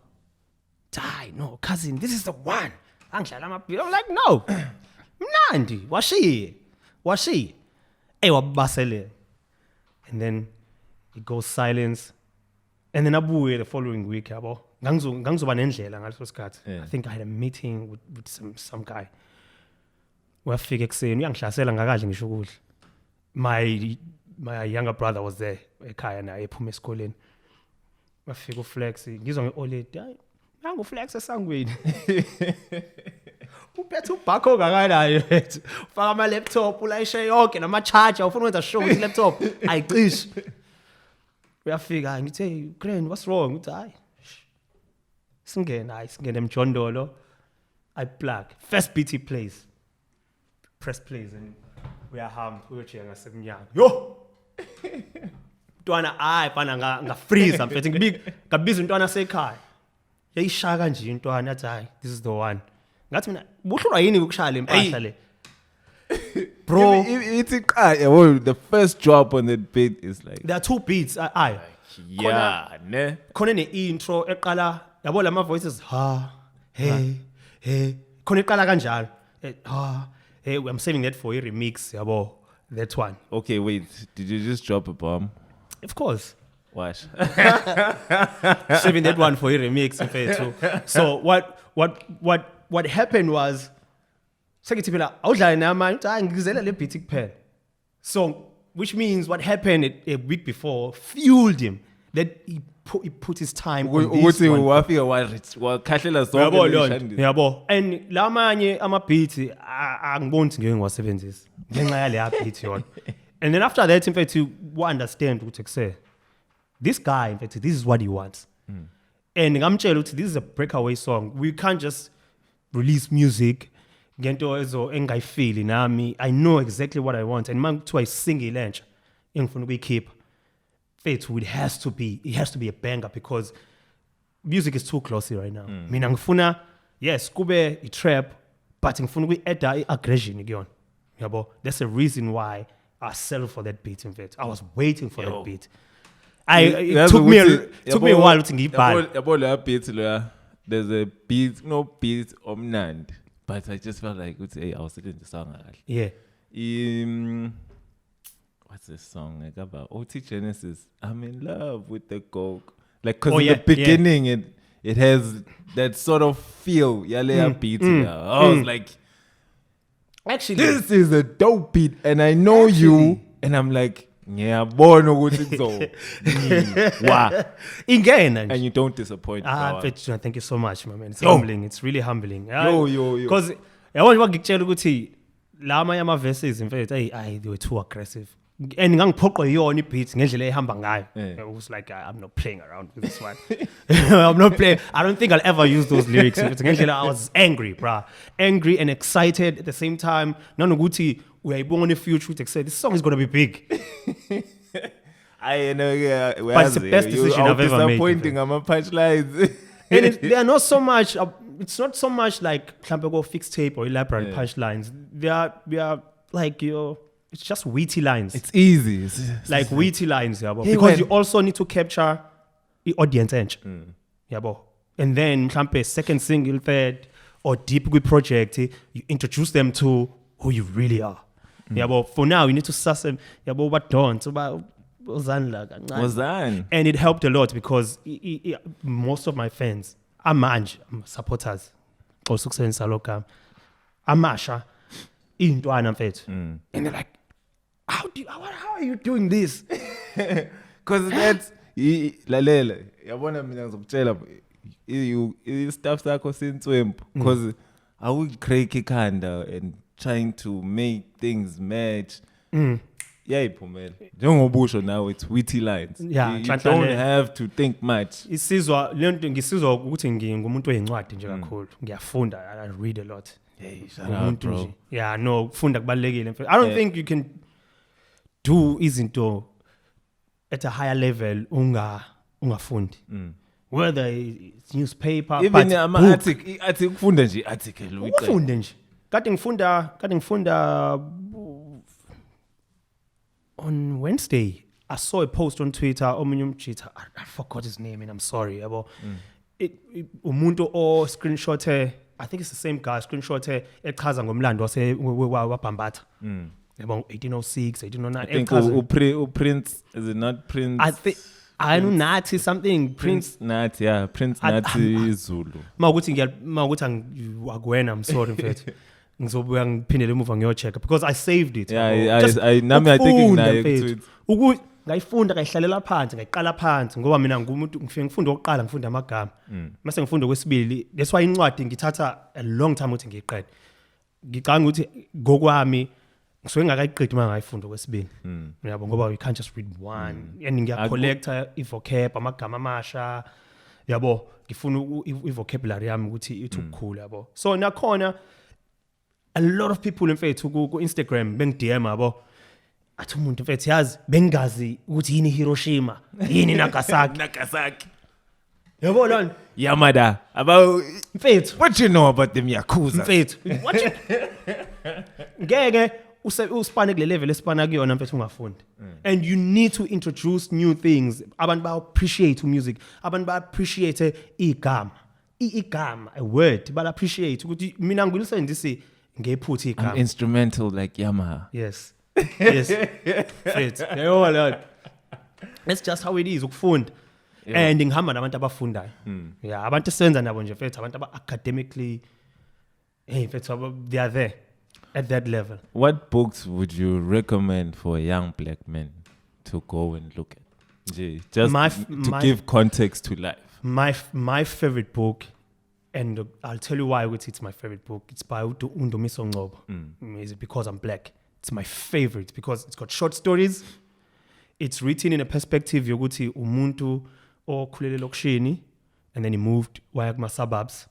no cousin, this is the one angidlala amabhilo. I'm like, no mnandi washiye wabasele, and then it goes silence, and then abuye the following week yabo, ngangizoba nendlela ngaleso sikhathi. I think I had a meeting with some guy. Wafika ekseni uyangihlasela ngakadle ngisho ukudla. My younger brother was there ekhaya naye ephuma esikoleni. Wafika uFlex ngizwa ngeoledi, hayi nangu uFlex esangweni. Uphethe ubhakho ngakanayo mfethu, ufaka ama laptop ulayishe yonke nama charger, ufuna ukwenza show ukuthi laptop ayicishe. Uyafika ngithi, hey Grand, what's wrong? Uthi hayi singene emjondolo, I plug first beat he plays, press plays, and uyahamba uyojiya ngasemnyango. Yo Ntwana fana nga freeze mfethu, ngabiza untwana sekhaya. Yayishaya kanje intwana yathi hayi this is the one. Ngathi mina buhlulwa yini ukushaya impahla le? Bro, it's the first drop on that beat is like, there are 2 beats. ne Khona ne intro eqala yabo lama voices hey khona eqala kanjalo. Hey, I'm saving that for a remix yabo, that one. Okay, wait, did you just drop a bomb? Of course. What? Saving that one for a remix too. So what happened was, sekithi phela awudlala namanje hayi ngizela le beat kuphela. So which means what happened a week before fueled him, that he put his time on this one. Wafika wakhahlela zonke yabo, and la manye ama beats angiboni ngeke ngiwasebenzisa ngenxa yale beat yona. And then after that in fact you understand ukuthi kuse this guy in fact this is what he wants. And ngamtshela ukuthi this is a breakaway song, we can't just release music ngento ezo engayifili nami. I know exactly what I want, and mangithiwa isingle entsha engifuna ukuyikhipha fethu, it has to be a banger, because music is too glossy right now. Mina ngifuna yes kube I trap, but ngifuna ukuyi-add i-aggression kuyona yabo. That's the reason why I settled for that beat. In fact I was waiting for that beat. It took me a while to ngiyibhala yabo la beat la. There's a beat, no beat omnandi, but I just felt like hey, I was sitting the song yeah. What's this song about? OT Genesis, I'm in love with the coke. Like, because in the beginning, it has that sort of feel. Beat. I was like, actually, this is a dope beat, and I know you, and I'm like, yeah, born so. Wow. Again, and you don't disappoint. Thank you so much, my man. It's humbling. It's really humbling. Yo. Because I want to get you lama yama verses in fact they were too aggressive. And ngangiphoqwa yona ibeat ngendlela ehamba ngayo. I was like I'm not playing around with this one. I'm not playing. I don't think I'll ever use those lyrics. I was angry, bruh. Angry and excited at the same time. Nanoguti uyayibonga in the future to say this song is going to be big. I know, yeah. But it's the best decision I've ever made. Disappointing on my punchlines. And they are not so much. It's not so much like Klampego fixed tape or elaborate punchlines. They are like it's just witty lines. It's easy. It's like witty lines, because you also need to capture the audience edge. And then Klampe second single, third, or deep good project, you introduce them to who you really are. But for now, you need to suss them. What don't? And it helped a lot because most of my fans, I'm supporters, also saying Saloka, Amasha, and they're like, how are you doing this? Because that's lalela. Yabona mina ngizokutshela stuff sakho sintswempu because I would crack ikhanda and trying to make things match. Iphumela. Njengobusho now it's witty lines. You don't have to think much. Isizwa lento ngisizwa ukuthi ngumuntu oyincwadi nje kakhulu. Ngiyafunda, I read a lot. Hey, shout out, bro. Yeah, no, funda kubalekile. I don't think you can do izinto at a higher level ungafundi. Whether it's newspaper, even article kufunda nje article ufunde nje. Kade ngifunda on Wednesday. I saw a post on Twitter. I forgot his name and I'm sorry. Umuntu o screenshot. I think it's the same guy. Screenshot echaza ngomlando wabhambatha. 1806, 1809. I think Prince, is it not Prince? I know Nazi something. Prince Nazi, yeah. Prince Nazi Zulu. Mawukuthi ngiyagwena, I'm sorry mfethu. Ngizobuya ngiphindele emuva ngiyocheck because I saved it. Yeah, I thinking naye ngayifunda ngayihlalela phansi ngayiqala phansi ngoba mina ngumuntu ngifunda oqala ngifunda amagama. Mase ngifunda kwesibili. That's why incwadi ngithatha a long time ukuthi ngiyiqede. Ngicanga ukuthi ngokwami ngisuke ngakayiqedi manje ngayifunda kwesibili. Yabo ngoba you can't just read one. And ngiyacollecta i-vocab amagama amasha. Yabo ngifuna i-vocabulary yami ukuthi ithi ukukhula yabo. So nakhona a lot of people in fact ku Instagram beng-DM yabo. Athi umuntu mfethu yazi bengazi ukuthi yini Hiroshima yini Nagasaki yabo lona Yamada about mfethu what you know about them yakuza mfethu what you ngeke uspane kule level espana kuyona mfethu ungafundi and you need to introduce new things abantu ba appreciate music abantu ba appreciate igama a word ba appreciate ukuthi mina ngilisebenzisi ngephuthi igama instrumental like Yamaha. Yes. Fit. That's just how it is ukufunda. And ngihamba nabantu abafundayo. Yeah, abantu senza nabo nje mfethu abantu academically mfethu they are there at that level. What books would you recommend for young black men to go and look at? Just to give context to life. My favorite book, and I'll tell you why it's my favorite book. It's by Undumiso Ngcobo. Is it because I'm black? It's my favorite because it's got short stories. It's written in a perspective yokuthi umuntu okhulele lokishini and then he moved waya kuma suburbs.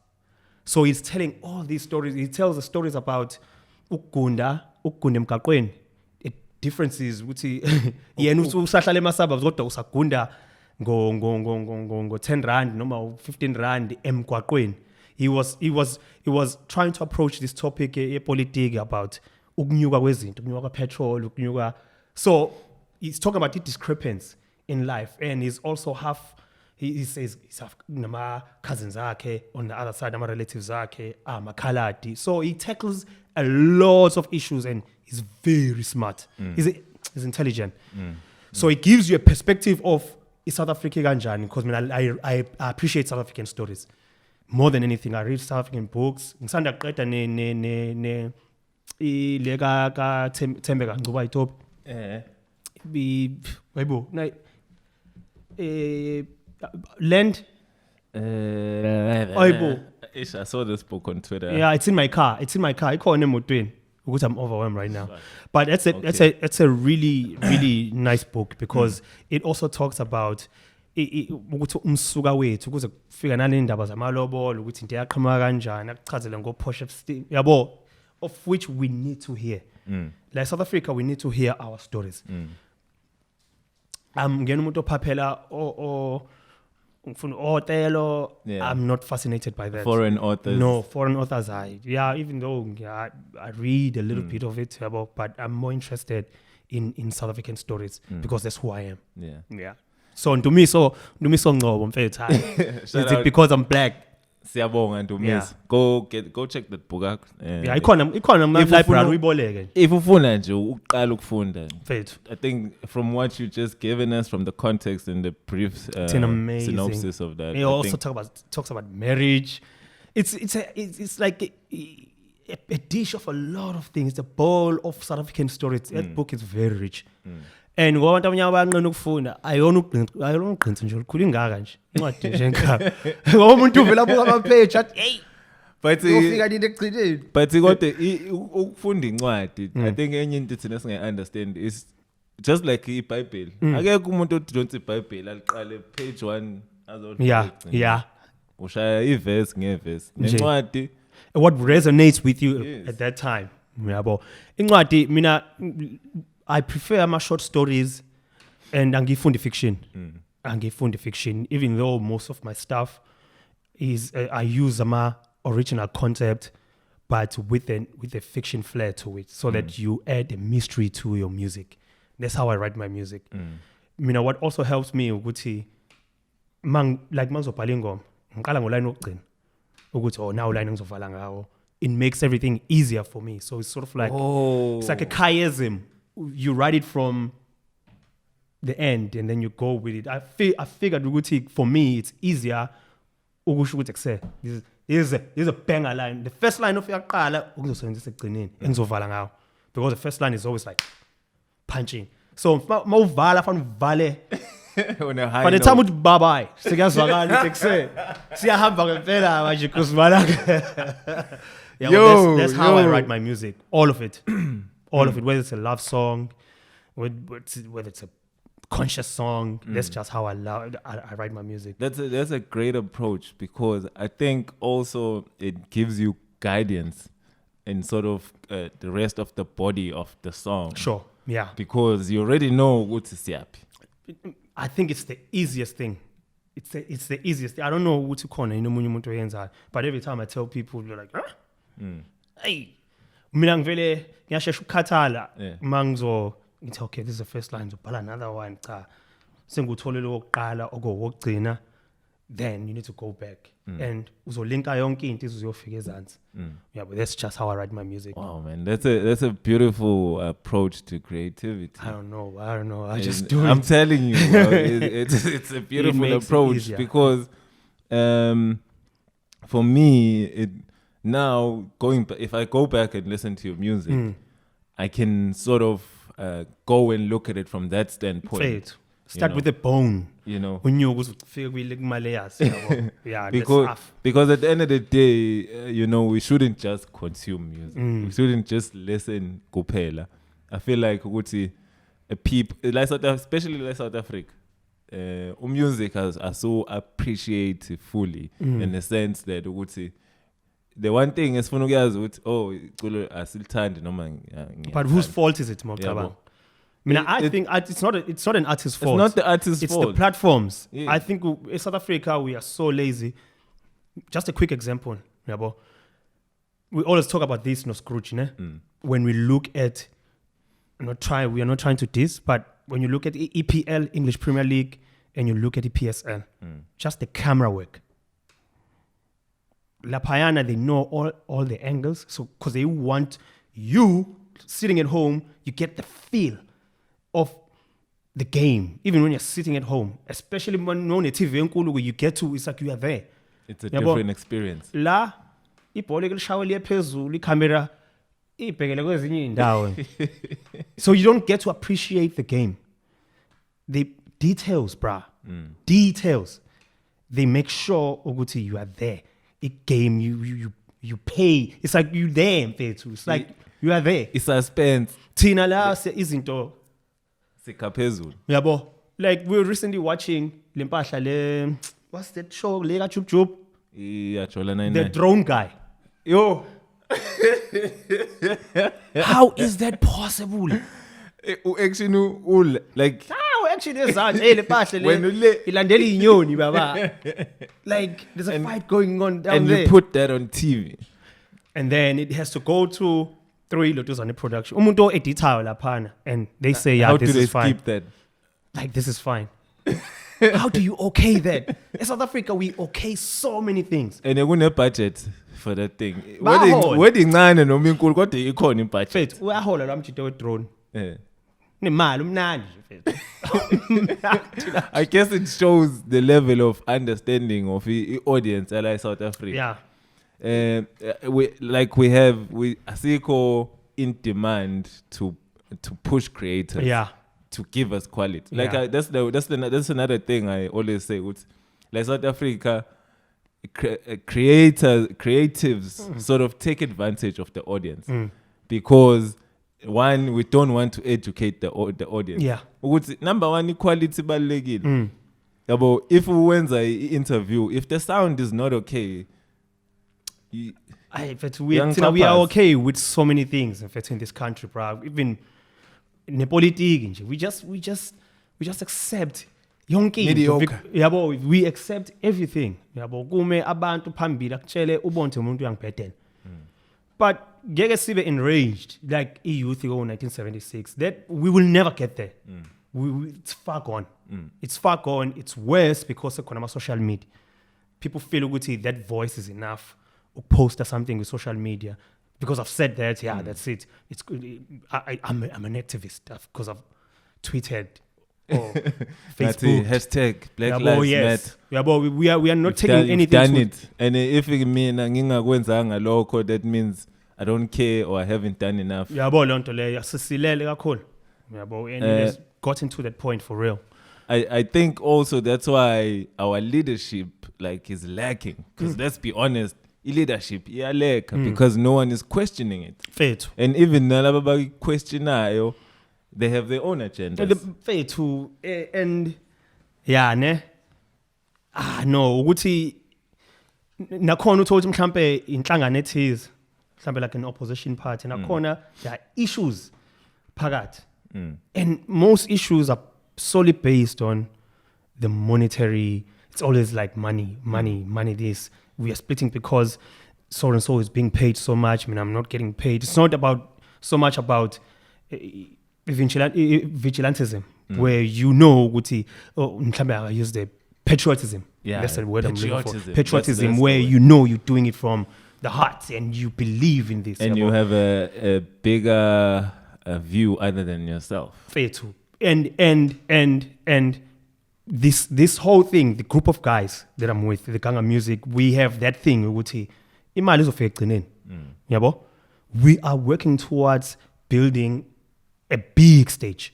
So he's telling all these stories. He tells the stories about ukugunda emgaqweni. It differences ukuthi yena usahlala ema suburbs kodwa usagunda ngo 10 rand noma 15 rand emgaqweni. He was trying to approach this topic yepolitiki about ukunyuka kwezinto, ukunyuka petrol, ukunyuka. So he's talking about the discrepancy in life, and he's also he says he's half nama cousins akhe on the other side, nama relatives akhe, makaladi. So he tackles a lot of issues, and he's very smart. He's intelligent. So it gives you a perspective of South Africa kanjani because I appreciate South African stories more than anything. I read South African books. Ngisanda qeda ne le ka Thembeka Ngcuba iTop. Hayibo land hayibo. I saw this book on Twitter. Yeah, it's in my car. Ikhona emotweni ukuthi I'm overwhelmed right now. But that's a really nice book because it also talks about ukuthi umsuka wethu kuze kufika nale ndaba zamalobolo ukuthi into yaqhamuka kanjani akuchazele ngoPotchefstroom yabo of which we need to hear. Like South Africa we need to hear our stories. Ngena umuntu ophaphela Othello, I'm not fascinated by that. Foreign authors. No, foreign authors. Even though I read a little bit of it, but I'm more interested in South African stories because that's who I am. Yeah. So to me, Ngcobo mfethu. Is it because I'm black? Siyabonga Ndumiso. Go check that book. Ikhona library uyiboleke. If ufuna nje uqala ukufunda. Mfethu. I think from what you just given us from the context and the brief synopsis of that. He also talks about marriage. It's like a dish of a lot of things. The bowl of South African stories. That book is very rich. And ngoba abantu abanye abanqena ukufunda ayona uqinisa nje ukhulu ingaka nje incwadi nje ngaka ngoba umuntu uvela buka ama page athi hey but ufika nini ekugcineni but kodwa ukufunda incwadi I think enye into thina singe understand is just like iBhayibheli akekho umuntu odonsa iBhayibheli aliqale page 1 azodlula yeah ushaya iverse ngeverse incwadi what resonates with you at that time yabo incwadi mina I prefer my short stories and angifundi fiction even though most of my stuff is I use my original concept but with a fiction flair to it so that you add a mystery to your music. That's how I write my music. What also helps me ukuthi mangizobhala ingoma ngiqala ngoline okugcina ukuthi now line engizovala ngawo. It makes everything easier for me. So it's sort of like it's like a chiasm. You write it from the end and then you go with it. I figured ukuthi for me it's easier ukusho ukuthi kuse this is a banger line. The first line of yaqala ukuzosebenzisa ekugcineni engizovala ngawo because the first line is always like punching. So mawuvala fanele uvale on a high by the time uthi bye bye sikuyazwakala ukuthi kuse siyahamba ngempela manje kusibala. That's how I write my music. All of it. All of it, whether it's a love song, whether it's a conscious song, that's just how I write my music. That's a great approach because I think also it gives you guidance in sort of the rest of the body of the song. Sure, yeah. Because you already know what is happy. I think it's the easiest thing. It's the easiest thing. I don't know what to call it, but every time I tell people, they're like, huh? Hey. Mina ngivele ngiyashesha ukukhathala mangizo ngithi okay this is the first line ngizobhala another one cha sengutholele oqala okugcina then you need to go back and uzolinka yonke into izofika ezantsi but that's just how I write my music. Wow man, that's a beautiful approach to creativity. I don't know I just do it. I'm telling you it's a beautiful approach because for me now if I go back and listen to your music I can sort of go and look at it from that standpoint. Start with the bone, when you because at the end of the day we shouldn't just consume music. We shouldn't just listen kuphela. I feel like ukuthi people especially like South Africa music are so appreciated fully in the sense that ukuthi the one thing is funa ukuyazi ukuthi iculo asilithandi noma but whose fault is it Mokaba? I think it's not an artist's fault. It's not the artist's fault. It's the platforms. Yeah. I think in South Africa we are so lazy. Just a quick example, yabo. We always talk about this Scrooge, when we look at we are not trying to diss, but when you look at EPL, English Premier League, and you look at the PSL, just the camera work. La Payana, they know all the angles, so because they want you sitting at home, you get the feel of the game, even when you're sitting at home, especially when on a TV enkulu where you get to, it's like you are there. It's a different experience. La, ibhole lishawe liye phezulu, icamera ibhekele kwezinye indawo. So you don't get to appreciate the game. The details, bruh. Details. They make sure ukuthi you are there. A game you pay. It's like you there mfethu. It's like you are there. It's suspense. Thina la izinto Sikaphezulu. Yabo. Like we were recently watching lempahla le what's that show le ka Jub Jub? Jola 99. The drone guy. Yo. How is that possible? Actually like Actually there's that lempahla le ilandela inyoni baba. Like there's a fight going on down and there. you put that on TV. And then it has to go to 3 lotus on the production. Umuntu editayo laphana and they say yeah how this do they is fine. skip that? Like this is fine. How do you okay that? In South Africa we okay so many things. And kune budget for that thing. Bahola. Wedding ngane noma inkulu kodwa ikhona ibudget. Fethu uyahola lo mjito we drone. Eh. Nemali umnandi nje fethu. I guess it shows the level of understanding of the audience like South Africa. Yeah. We asiko in demand to push creators. Yeah. To give us quality. Like Yeah. that's another thing I always say. Like South Africa, creatives sort of take advantage of the audience because one, we don't want to educate the audience. Yeah. Number one, equality balulekile. Yabo, if wenza interview, if the sound is not okay, We are okay with so many things in this country, bro. Even in the politics, we just accept yonke mediocre. Yabo, we accept everything. Yabo, kume abantu phambili akutshele ubonke umuntu uyangibhedela. But ngeke sibe enraged like youth in 1976 that we will never get there. It's far gone. It's far gone. It's worse because of social media. People feel ukuthi that voice is enough. Post something with social media because I've said that. Yeah, that's it. It's good. I'm an activist because I've tweeted or Facebook. Hashtag Black Lives Matter. Yeah, but we are not taking anything. Done it. And if mina ngingakwenzanga lokho, that means I don't care or I haven't done enough. Yeah, but lonto le sisilele kakhulu. Yeah, but and it's gotten to that point for real. I think also that's why our leadership is lacking. Because let's be honest, leadership iyaleka because no one is questioning it. Fethu. And even nalaba questionayo, they have their own agendas. Fethu and yeah ne. No, ukuthi nakhona uthothi mhlambe inhlangano ethize, mhlambe like an opposition party nakhona there are issues phakathi. And most issues are solely based on the monetary. It's always like money this. We are splitting because so and so is being paid so much. I mean, I'm not getting paid. It's not about so much about vigilantism, where guti, I use the patriotism. Yeah, that's the word patriotism. I'm looking for. Patriotism, that's where you're doing it from the heart and you believe in this. And you have a bigger view other than yourself. Fair too. And this whole thing, the group of guys that I'm with, the Ganga Music, we have that thing, ukuthi imali izofika ekugcineni. Yabo? We are working towards building a big stage.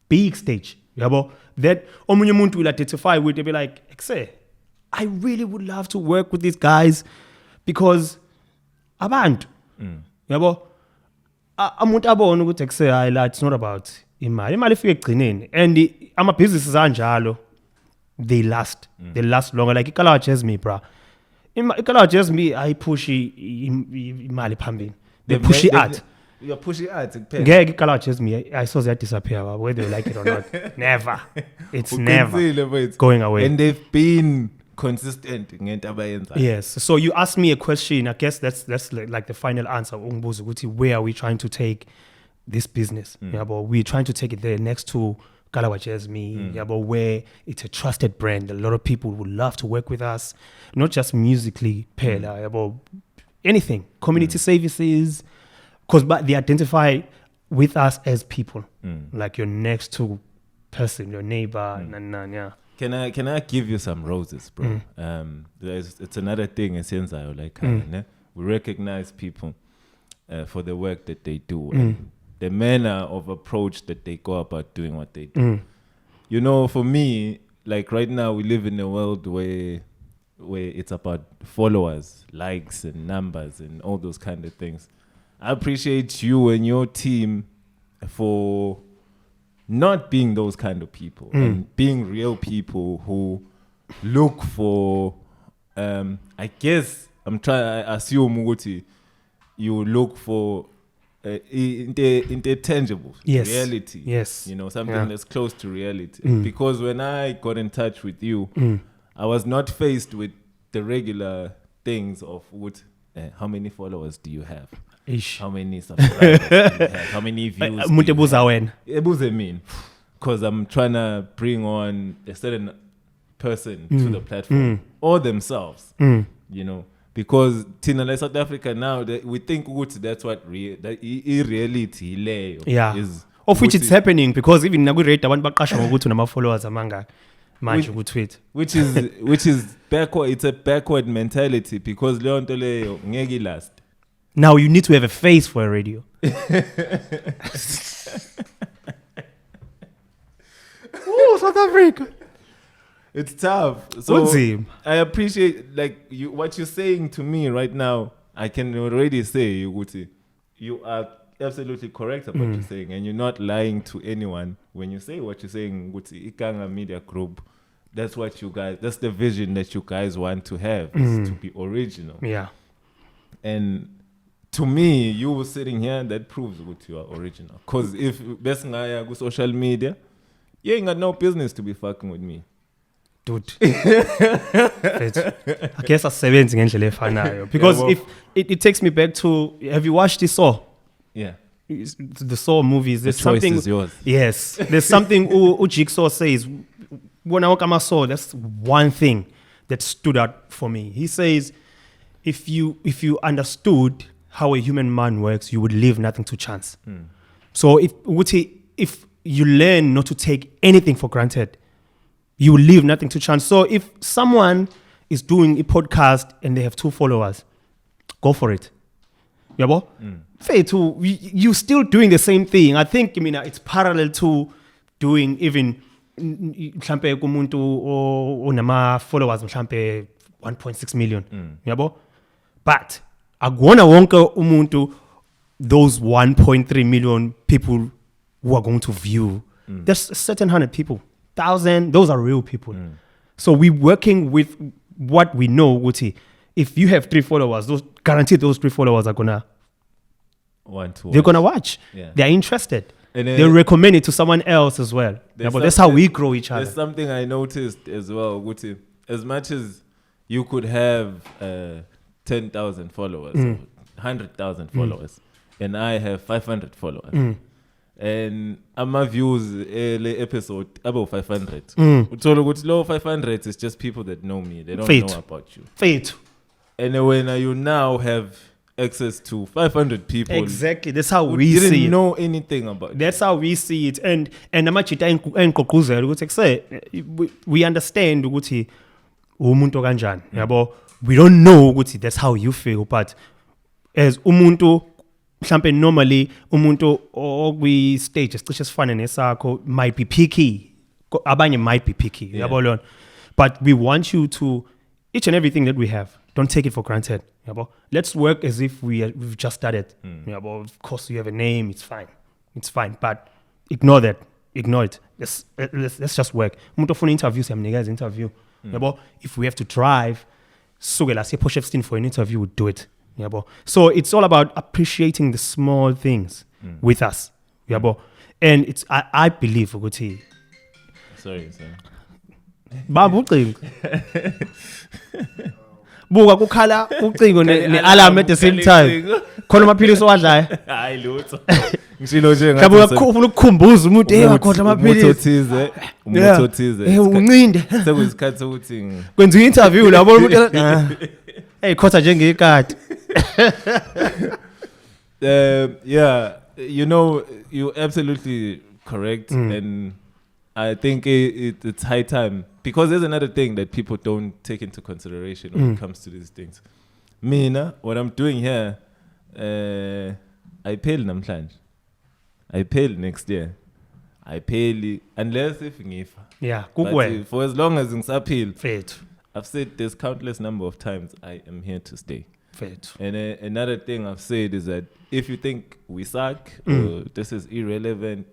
Big stage. Yabo? That omunye umuntu will identify with, they'll be like, I really would love to work with these guys because abantu. Yabo? Amuntu abone ukuthi it's not about imali ifike ekugcineni and ama businesses anjalo they last longer like ikala Jasmine bra ikala Jasmine push imali phambili they push art you're pushing art kuphela ngeke ikala Jasmine I saw that disappear whether you like it or not never it's never going away and they've been consistent ngento abayenza. Yes, so you asked me a question. I guess that's like the final answer. Where are we trying to take this business? Yeah, but we're trying to take it there next to Kalawa Jasmine. Yeah, but where it's a trusted brand. A lot of people would love to work with us, not just musically, but anything, community services, because they identify with us as people. Like you're next to person, your neighbor, yeah. Can I give you some roses, bro? It's another thing in Senzayo, like we recognize people for the work that they do and the manner of approach that they go about doing what they do. You know, for me, like right now we live in a world where it's about followers, likes and numbers and all those kind of things. I appreciate you and your team for not being those kind of people and being real people who look for I guess I assume ukuthi you look for intangible reality. Yes. You know, something that's close to reality. Because when I got in touch with you, I was not faced with the regular things of how many followers do you have? Ish. How many subscribers do you have? How many views? Because I'm trying to bring on a certain person to the platform or themselves, you know. Because in South Africa now, we think that's what reality is. Of which it's happening, because even na rate abantu baqasha ngokuthi unama followers amanga manje ku Twitter. Which is backward. It's a backward mentality, because leyo nto leyo ngeke last. Now you need to have a face for a radio. Oh, South Africa. It's tough. So I appreciate what you're saying to me right now. I can already say you are absolutely correct about what you're saying, and you're not lying to anyone when you say what you're saying. Ganga Media Group, that's what you guys. That's the vision that you guys want to have, is to be original. Yeah. And to me, you sitting here, that proves what you are original. Because if best ngaya go social media, you ain't got no business to be fucking with me. Dude. I guess asebenzi ngendlela efanayo, because if it takes me back to, have you watched the Saw? Yeah. The Saw movies. There's the something. Choice is yours. Yes. There's something Jigsaw says. When I saw, that's one thing that stood out for me. He says, if you understood how a human mind works, you would leave nothing to chance. So if you learn not to take anything for granted, you will leave nothing to chance. So if someone is doing a podcast and they have 2 followers, go for it. Yabo? Fair to you still doing the same thing. I think it's parallel to doing even mhlambe kumuntu onama followers mhlambe 1.6 million. Yabo? But akuwona wonke umuntu those 1.3 million people who are going to view. There's a certain 100 people. 1,000, those are real people. So we're working with what we know, Guti. If you have 3 followers, guaranteed those 3 followers are gonna they're gonna watch. Yeah. They're interested. And they'll recommend it to someone else as well. But that's how we grow each other. There's something I noticed as well, Guti. As much as you could have 10,000 followers, 100,000 followers, and I have 500 followers. And my views episode about 500. So low 500 is just people that know me. They don't know about you. Fate. And when you now have access to 500 people. Exactly. That's how we see it. Didn't know anything about it. That's how we see it. And namachita enqoquzela ukuthi say we understand ukuthi umuntu kanjani. Yabo, we don't know ukuthi that's how you feel, but as umuntu mhlambe normally umuntu okwi stage esicishe sifane nesakho might be picky, abanye might be picky, yabo lona, but we want you to each and everything that we have, don't take it for granted, yabo. Let's work as if we've just started, yabo. Of course you have a name, it's fine, but ignore it. Let's just work. Umuntu ofuna interview siyamnikeza interview, yabo. If we have to drive sukela siye Potchefstroom for an interview, we'll do it. Yabo. So it's all about appreciating the small things with us. Yabo. And it's I believe ukuthi. Sorry. Babu ucingo. Buka kukhala ucingo ne-alarm at the same time. Khona amaphilisi owadlayo. Hayi lutho. Ngishilo nje ngathi ufuna ukukhumbuza umuntu akhodla amaphilisi. Umuntu othize. Uncinde. Sekuyisikhathi sokuthi kwenza i-interview la bona umuntu hey khotha njengekati. Yeah, you know, you're absolutely correct, and I think it's high time, because there's another thing that people don't take into consideration when it comes to these things. Mina, what I'm doing here, I pay namhlanje. I pay next year. I pay unless if ngifa. Yeah, But for as long as ngisaphila, Fethu. I've said there's countless number of times I am here to stay. Fethu. And another thing I've said is that if you think we suck or this is irrelevant,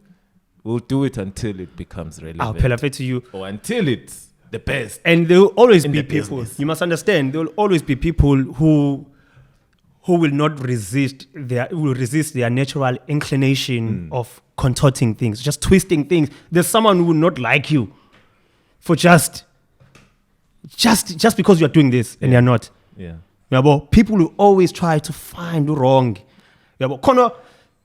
we'll do it until it becomes relevant. I'll pay to you. Or until it's the best. And there will always In be the people. business. You must understand. There will always be people who will not resist their natural inclination of contorting things, just twisting things. There's someone who will not like you for just because you're doing this and you're not. Yeah. Yabo, people will always try to find wrong. Yabo, kono,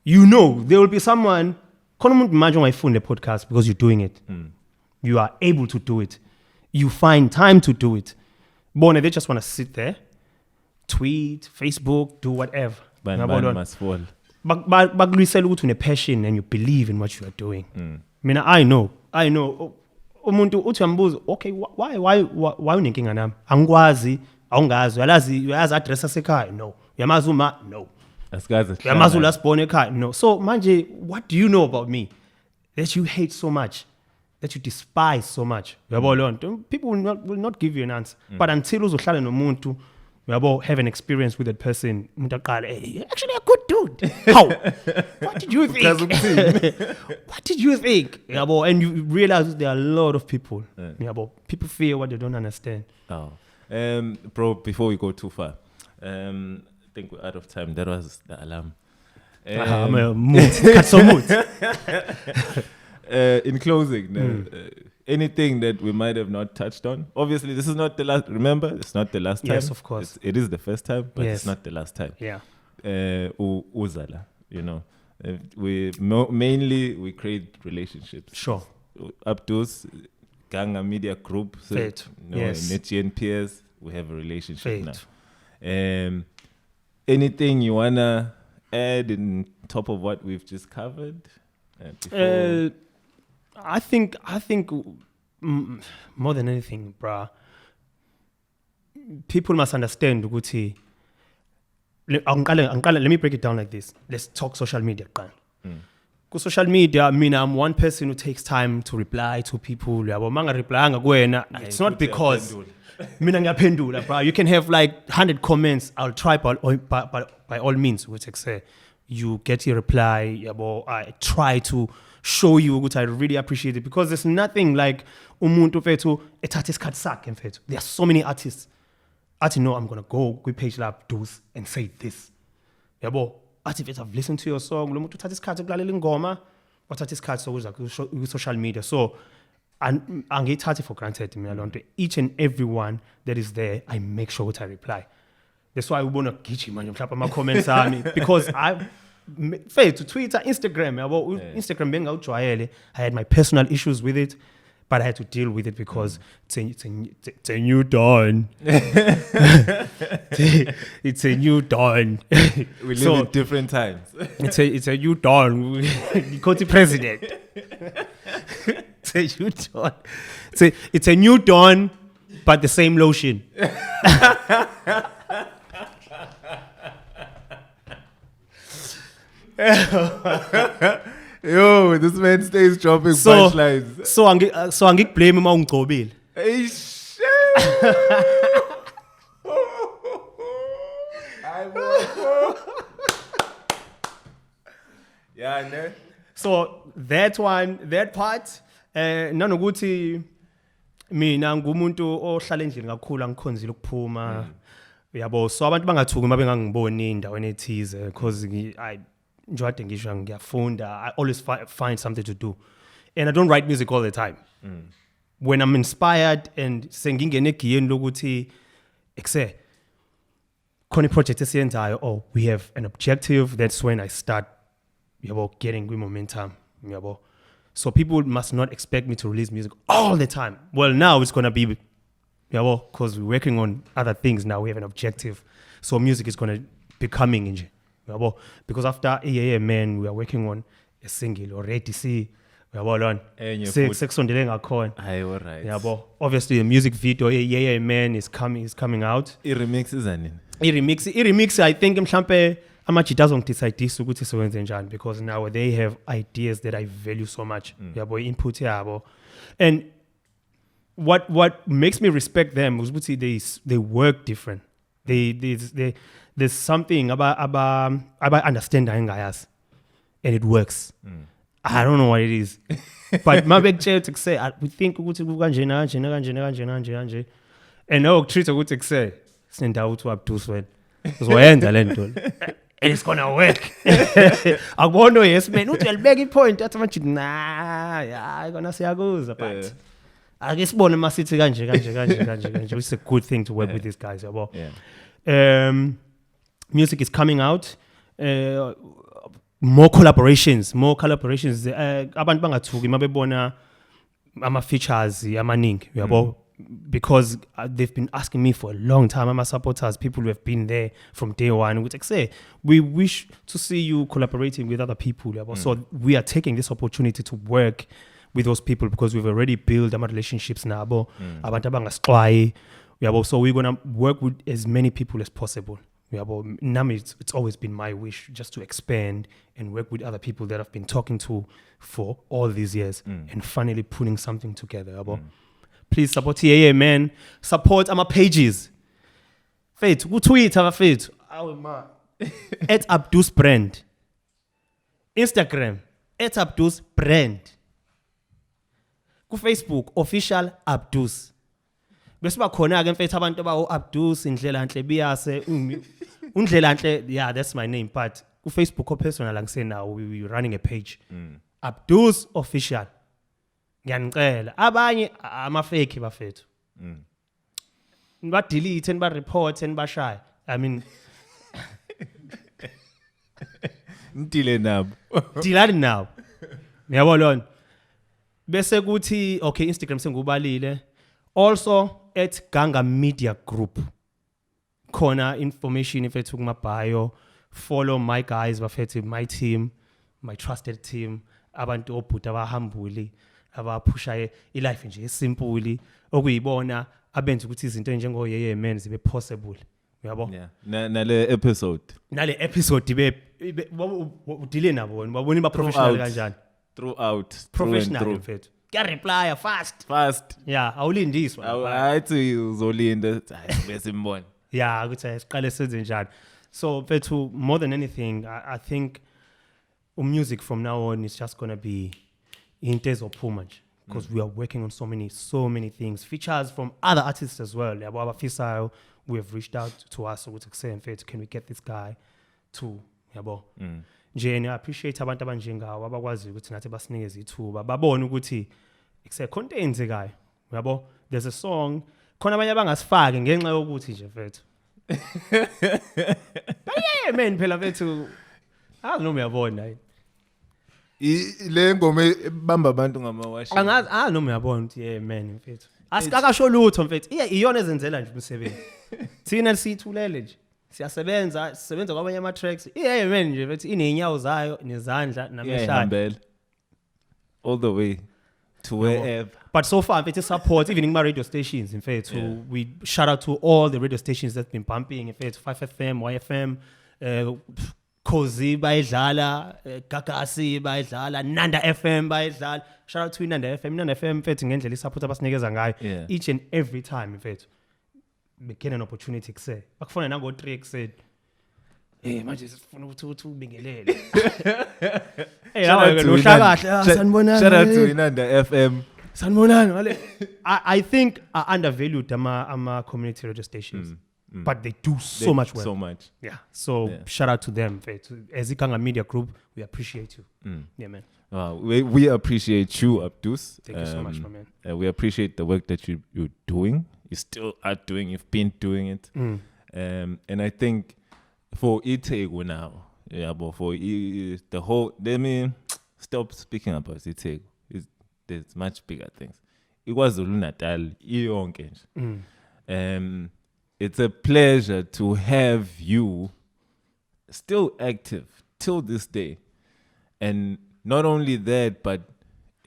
you know, there will be someone. Kono muntu imagine my phone the podcast because you're doing it. You are able to do it. You find time to do it. But they just want to sit there, tweet, Facebook, do whatever. Ban must fall. But you sell with a passion and you believe in what you are doing. I know. Umuntu uthi ambuza, okay, why unenkinga nami? Angikwazi, awungazi, uyazi address yasekhaya? No. Uyamazi uma? No. Uyamazi ulasibona ekhaya? No. So manje, what do you know about me that you hate so much, that you despise so much? People will not give you an answer. But until uzohlala nomuntu, have an experience with that person, hey, actually a good dude. How? What did you think? What did you think? And you realize there are a lot of people. People fear what they don't understand. Oh. Bro, before we go too far, I think we're out of time. That was the alarm. I'm a mood. Cut some mood. In closing, anything that we might have not touched on. Obviously, this is not the last. Remember, it's not the last time. Yes, of course. It is the first time, but it's not the last time. Yeah. Uzala, mainly we create relationships. Sure. Abdus, Ganga Media Group, so Yes. Net GNPS, we have a relationship now. Anything you wanna add in top of what we've just covered? I think more than anything, bruh, people must understand ukuthi let me break it down like this. Let's talk social media. Because social media, I'm one person who takes time to reply to people. It's not because mina ngiyaphendula, bro. You can have like 100 comments. I'll try by all means. Which say you get your reply. I try to show you what I really appreciate it, because there's nothing like umuntu fethu ethatha isikhathi sakhe mfethu. There are so many artists. I'm gonna go page lab Abdus and say this. If I've listened to your song, lo muntu uthatha isikhathi ukulalela ingoma, wathatha isikhathi sokuza ku social media. So angiyithathi for granted mina lonto. Each and every one that is there, I make sure that I reply. That's why ubona gijima manje mhlawumbe ama comments ami, because I fail to Twitter, Instagram. Instagram bengawujwayele. I had my personal issues with it, but I had to deal with it because it's a new dawn. It's a new dawn. We live in different times. It's a new dawn. You go to president. It's a new dawn. It's a new dawn, but the same lotion. Yo, this man stays dropping punchlines. So angikublame uma ungigcobile. Hey, shit. Yeah, ne? So that part, nanokuthi mina ngumuntu ohlala endlini kakhulu, angikhonzile ukuphuma. Yabo, so abantu bangathuki uma bengangiboni endaweni ethize, because I always find something to do. And I don't write music all the time. When I'm inspired and singing egiyeni lokuthi ekse khona project esiyenzayo, we have an objective, that's when I start getting good momentum. So people must not expect me to release music all the time. Well, now it's going to be because we're working on other things now. We have an objective. So music is going to be coming in. Because after man, we are working on a single already. See, Uyabo lona. Enye futhi. Sekusondele ngakhona. Hayi alright. Yabo. Obviously the music video Yeah Man is coming out. I-remix izanini? I-remix I think mhlambe amajita azongidecide ukuthi siwenze njani because now they have ideas that I value so much. Yabo input yabo. And what makes me respect them is ukuthi they work different. There's something about understand engayazi and it works. I don't know what it is. But my big chair to say we think ukuthi kanje and no treat ukuthi say senda uthi Abdus wena uzoyenza lento and it's gonna work. Akubona yes man uthi uyalibeka ipoint athi manje yeah gonna siyakuza but ake sibone masithi kanje it's a good thing to work with these guys yabo. Music is coming out. More collaborations abantu bangathuki mabebona ama features amaningi yabo because they've been asking me for a long time. I'm a supporters, people who have been there from day one. We say we wish to see you collaborating with other people. So we are taking this opportunity to work with those people because we've already built our relationships now. So we're gonna work with as many people as possible. It's always been my wish just to expand and work with other people that I've been talking to for all these years and finally putting something together. Please support Yeah Man. Support our pages. Faith, who tweet our faith? At Abdus Brand. Instagram, at Abdus Brand. Ku Facebook, official Abdus. Bese bakhona ke mfethu abantu ba Abdus indlela enhle biyase undlela enhle yeah that's my name but ku Facebook personal angisena we running a page Abdus official ngiyanicela abanye ama fake bafethu ba delete and ba report and ba shaya I mean Ndile nabo dilani nabo ngiyabona bese kuthi okay Instagram sengubalile also at Ganga Media Group khona information ifethu kuma bio follow my guys bafethu my team my trusted team abantu obhuta abahambuli abaphusha ilife nje simple okuyibona abenza ukuthi izinto njengo Yeah Man zibe possible uyabo nale episode ibe udile nabo babona ba professional kanjani throughout professional mfethu Get reply fast. Yeah, awulindiswa. Ayithi uzolinda bese imbone. Yeah, ukuthi siqale senze njani. So mfethu more than anything I think music from now on is just going to be into ezophuma nje because we are working on so many things. Features from other artists as well. Yabo abafisayo we have reached out to us ukuthi say mfethu can we get this guy to yabo. Nje I appreciate abantu abanjengawo abakwazi ukuthi nathi basinikeze ithuba babone ukuthi khona enzekayo yabo there's a song khona abanye abangasifaki ngenxa yokuthi nje mfethu Yeah Man phela mfethu noma uyabona le ngoma bamba abantu ngamawashi angazi noma uyabona ukuthi Yeah Man mfethu asikakasho lutho mfethu iyona ezenzela nje umsebenzi thina sithulele nje sisebenza kwabanye ama tracks Yeah Man nje mfethu inenyawo zayo nezandla namhlanje all the way to wherever but so far mfethu support even in my radio stations in fact we shout out to all the radio stations that's been bumping in fact 5FM YFM Kozi bayidlala Gagasi bayidlala Nanda FM bayidlala shout out to Nanda FM mfethu ngendlela isupport abasinikeza ngayo each and every time mfethu begin an opportunity kuse akufuna nango 3 ekuseni manje sifuna ukuthi ubingelele yawa lo sanibonana shout out to Nanda FM sanibonana wale I think are undervalued ama community radio stations but they do so much well so shout out to them as Ganga Media Group we appreciate you yeah man we appreciate you Abdus thank you so much my man we appreciate the work that you're doing you still are doing you've been doing it and I think for Itego now but for the whole let me stop speaking about Itego there's much bigger things it was Natal iyonke nje it's a pleasure to have you still active till this day and not only that but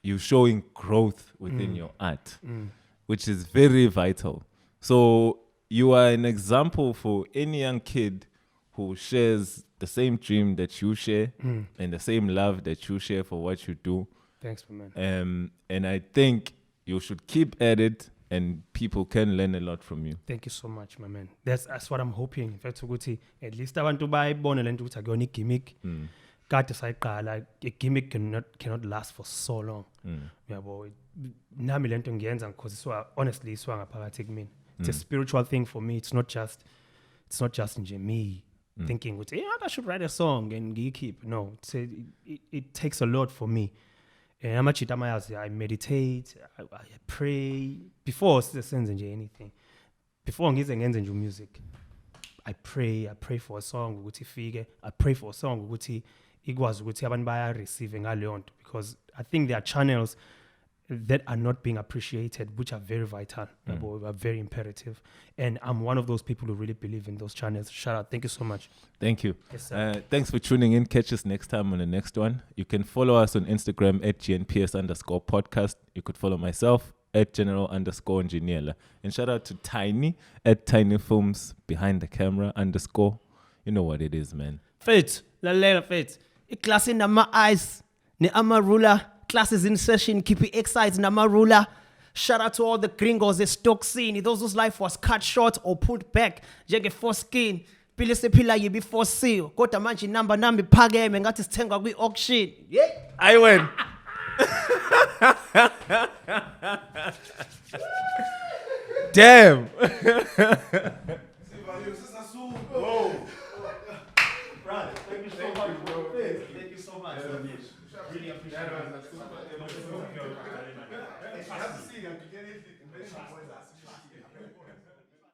you're showing growth within your art, which is very vital. So you are an example for any young kid who shares the same dream that you share and the same love that you share for what you do. Thanks, my man. And I think you should keep at it, and people can learn a lot from you. Thank you so much, my man. That's what I'm hoping. In fact, at least abantu bayibone lento ukuthi akuyona igimmick. Kade sayiqala, a gimmick cannot last for so long. Yabo, nami lento ngiyenza because honestly iswa ngaphakathi kumina. It's a spiritual thing for me. It's not just nje me thinking I should write a song and keep. No, it takes a lot for me. And I meditate, I pray before senze nje anything. Before ngize ngenze nje music, I pray for a song ukuthi ifike. I pray for a song ukuthi ikwazi ukuthi abantu baya receive ngaleyo nto, because I think there are channels that are not being appreciated, which are very vital, are very imperative. And I'm one of those people who really believe in those channels. Shout out. Thank you so much. Thank you. Yes, sir. Thanks for tuning in. Catch us next time on the next one. You can follow us on Instagram at GNPS_podcast. You could follow myself at general_engineer. And shout out to Tiny at Tiny Films behind the camera _ You know what it is, man. Faith, lalela faith. Class in my eyes, ne amarula. Classes in session, keep it excited, namarula. Shout out to all the gringos, the stock scene. Those whose life was cut short or put back. Jege foreskin. Pile se pila ye before seal. Kota manchi number nambi pagame ngathi sithenga kwi auction. Yeah. I win. Damn. Brother, thank you so much, bro. Thank you so much. Really appreciate it. I have to see you.